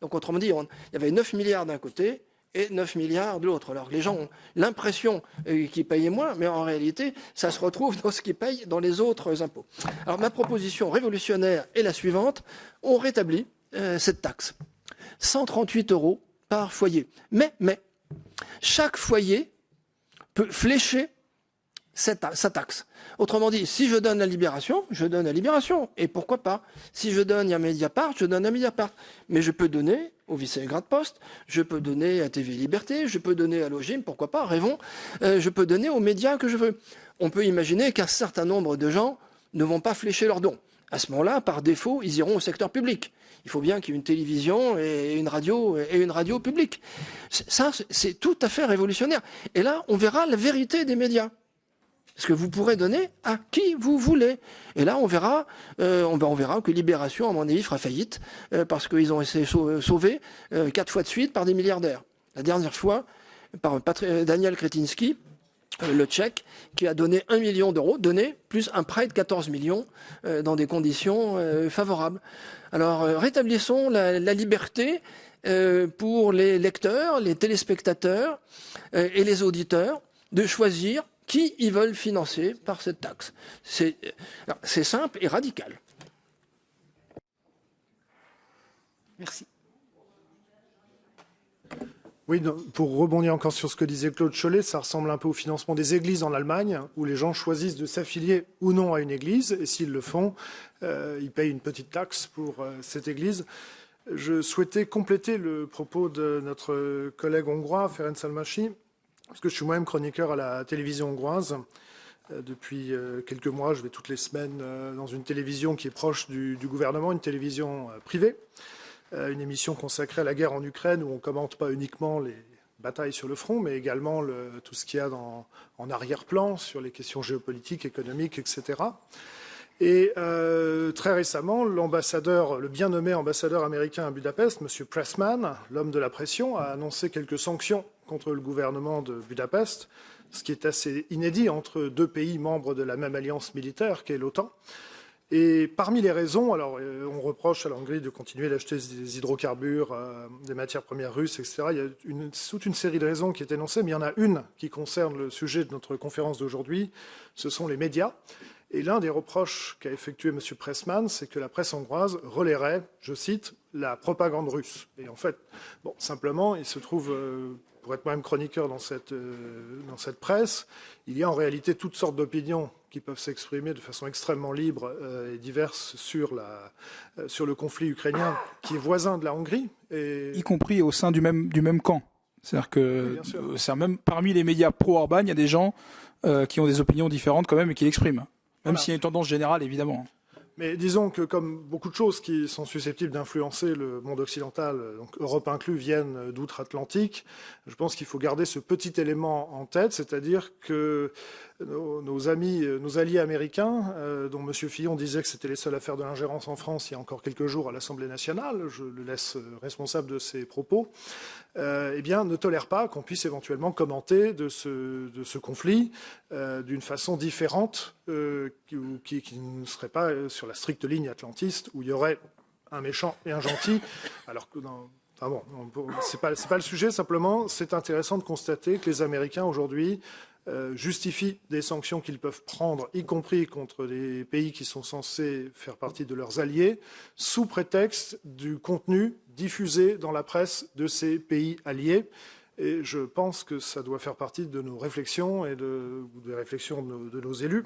Donc, autrement dit, il y avait 9 milliards d'un côté et 9 milliards de l'autre. Alors, les gens ont l'impression qu'ils payaient moins, mais en réalité, ça se retrouve dans ce qu'ils payent dans les autres impôts. Alors, ma proposition révolutionnaire est la suivante. On rétablit cette taxe. 138 € par foyer. Mais, chaque foyer peut flécher sa taxe. Autrement dit, si je donne la Libération, je donne la Libération. Et pourquoi pas? Si je donne à Mediapart, je donne à Mediapart. Mais je peux donner au Vice-Grade Post, je peux donner à TV Liberté, je peux donner à l'OGIM, pourquoi pas, rêvons, je peux donner aux médias que je veux. On peut imaginer qu'un certain nombre de gens ne vont pas flécher leurs dons. À ce moment-là, par défaut, ils iront au secteur public. Il faut bien qu'il y ait une télévision et une radio publique. Ça, c'est tout à fait révolutionnaire. Et là, on verra la vérité des médias. Ce que vous pourrez donner à qui vous voulez. Et là, on verra que Libération, à mon avis, fera faillite parce qu'ils ont essayé de sauver 4 fois de suite par des milliardaires. La dernière fois, par Daniel Kretinsky, le Tchèque, qui a donné 1 million d'euros, donné plus un prêt de 14 millions dans des conditions favorables. Alors, rétablissons la liberté pour les lecteurs, les téléspectateurs et les auditeurs de choisir qui ils veulent financer par cette taxe. C'est simple et radical. Merci. Oui, pour rebondir encore sur ce que disait Claude Cholet, ça ressemble un peu au financement des églises en Allemagne, où les gens choisissent de s'affilier ou non à une église, et s'ils le font, ils payent une petite taxe pour cette église. Je souhaitais compléter le propos de notre collègue hongrois, Ferenc Almasi, parce que je suis moi-même chroniqueur à la télévision hongroise. Depuis quelques mois, je vais toutes les semaines dans une télévision qui est proche du gouvernement, une télévision privée, une émission consacrée à la guerre en Ukraine, où on ne commente pas uniquement les batailles sur le front, mais également tout ce qu'il y a en arrière-plan sur les questions géopolitiques, économiques, etc. Et très récemment, le bien nommé ambassadeur américain à Budapest, M. Pressman, l'homme de la pression, a annoncé quelques sanctions contre le gouvernement de Budapest, ce qui est assez inédit entre deux pays membres de la même alliance militaire qu'est l'OTAN. Et parmi les raisons, alors on reproche à la Hongrie de continuer d'acheter des hydrocarbures, des matières premières russes, etc. Il y a toute une série de raisons qui est énoncée, mais il y en a une qui concerne le sujet de notre conférence d'aujourd'hui, ce sont les médias. Et l'un des reproches qu'a effectué M. Pressman, c'est que la presse hongroise relayerait, je cite, la propagande russe. Et en fait, bon, simplement, il se trouve, pour être moi-même chroniqueur dans cette presse, il y a en réalité toutes sortes d'opinions qui peuvent s'exprimer de façon extrêmement libre et diverse sur le conflit ukrainien qui est voisin de la Hongrie. Et... Y compris au sein du même camp. C'est-à-dire que oui, même parmi les médias pro-Orban, il y a des gens qui ont des opinions différentes quand même et qui l'expriment. Même s'il y a une tendance générale, évidemment. Mais disons que comme beaucoup de choses qui sont susceptibles d'influencer le monde occidental, donc Europe inclus, viennent d'outre-Atlantique, je pense qu'il faut garder ce petit élément en tête, c'est-à-dire que nos alliés américains, dont M. Fillon disait que c'était les seuls à faire de l'ingérence en France il y a encore quelques jours à l'Assemblée nationale, je le laisse responsable de ses propos, eh bien, ne tolèrent pas qu'on puisse éventuellement commenter de ce conflit d'une façon différente qui ne serait pas sur la stricte ligne atlantiste où il y aurait un méchant et un gentil, alors que c'est pas le sujet, simplement c'est intéressant de constater que les Américains aujourd'hui justifient des sanctions qu'ils peuvent prendre, y compris contre les pays qui sont censés faire partie de leurs alliés, sous prétexte du contenu diffusé dans la presse de ces pays alliés. Et je pense que ça doit faire partie de nos réflexions et des réflexions de nos élus,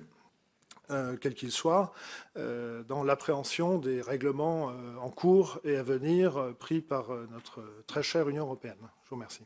quels qu'ils soient, dans l'appréhension des règlements en cours et à venir pris par notre très chère Union européenne. Je vous remercie.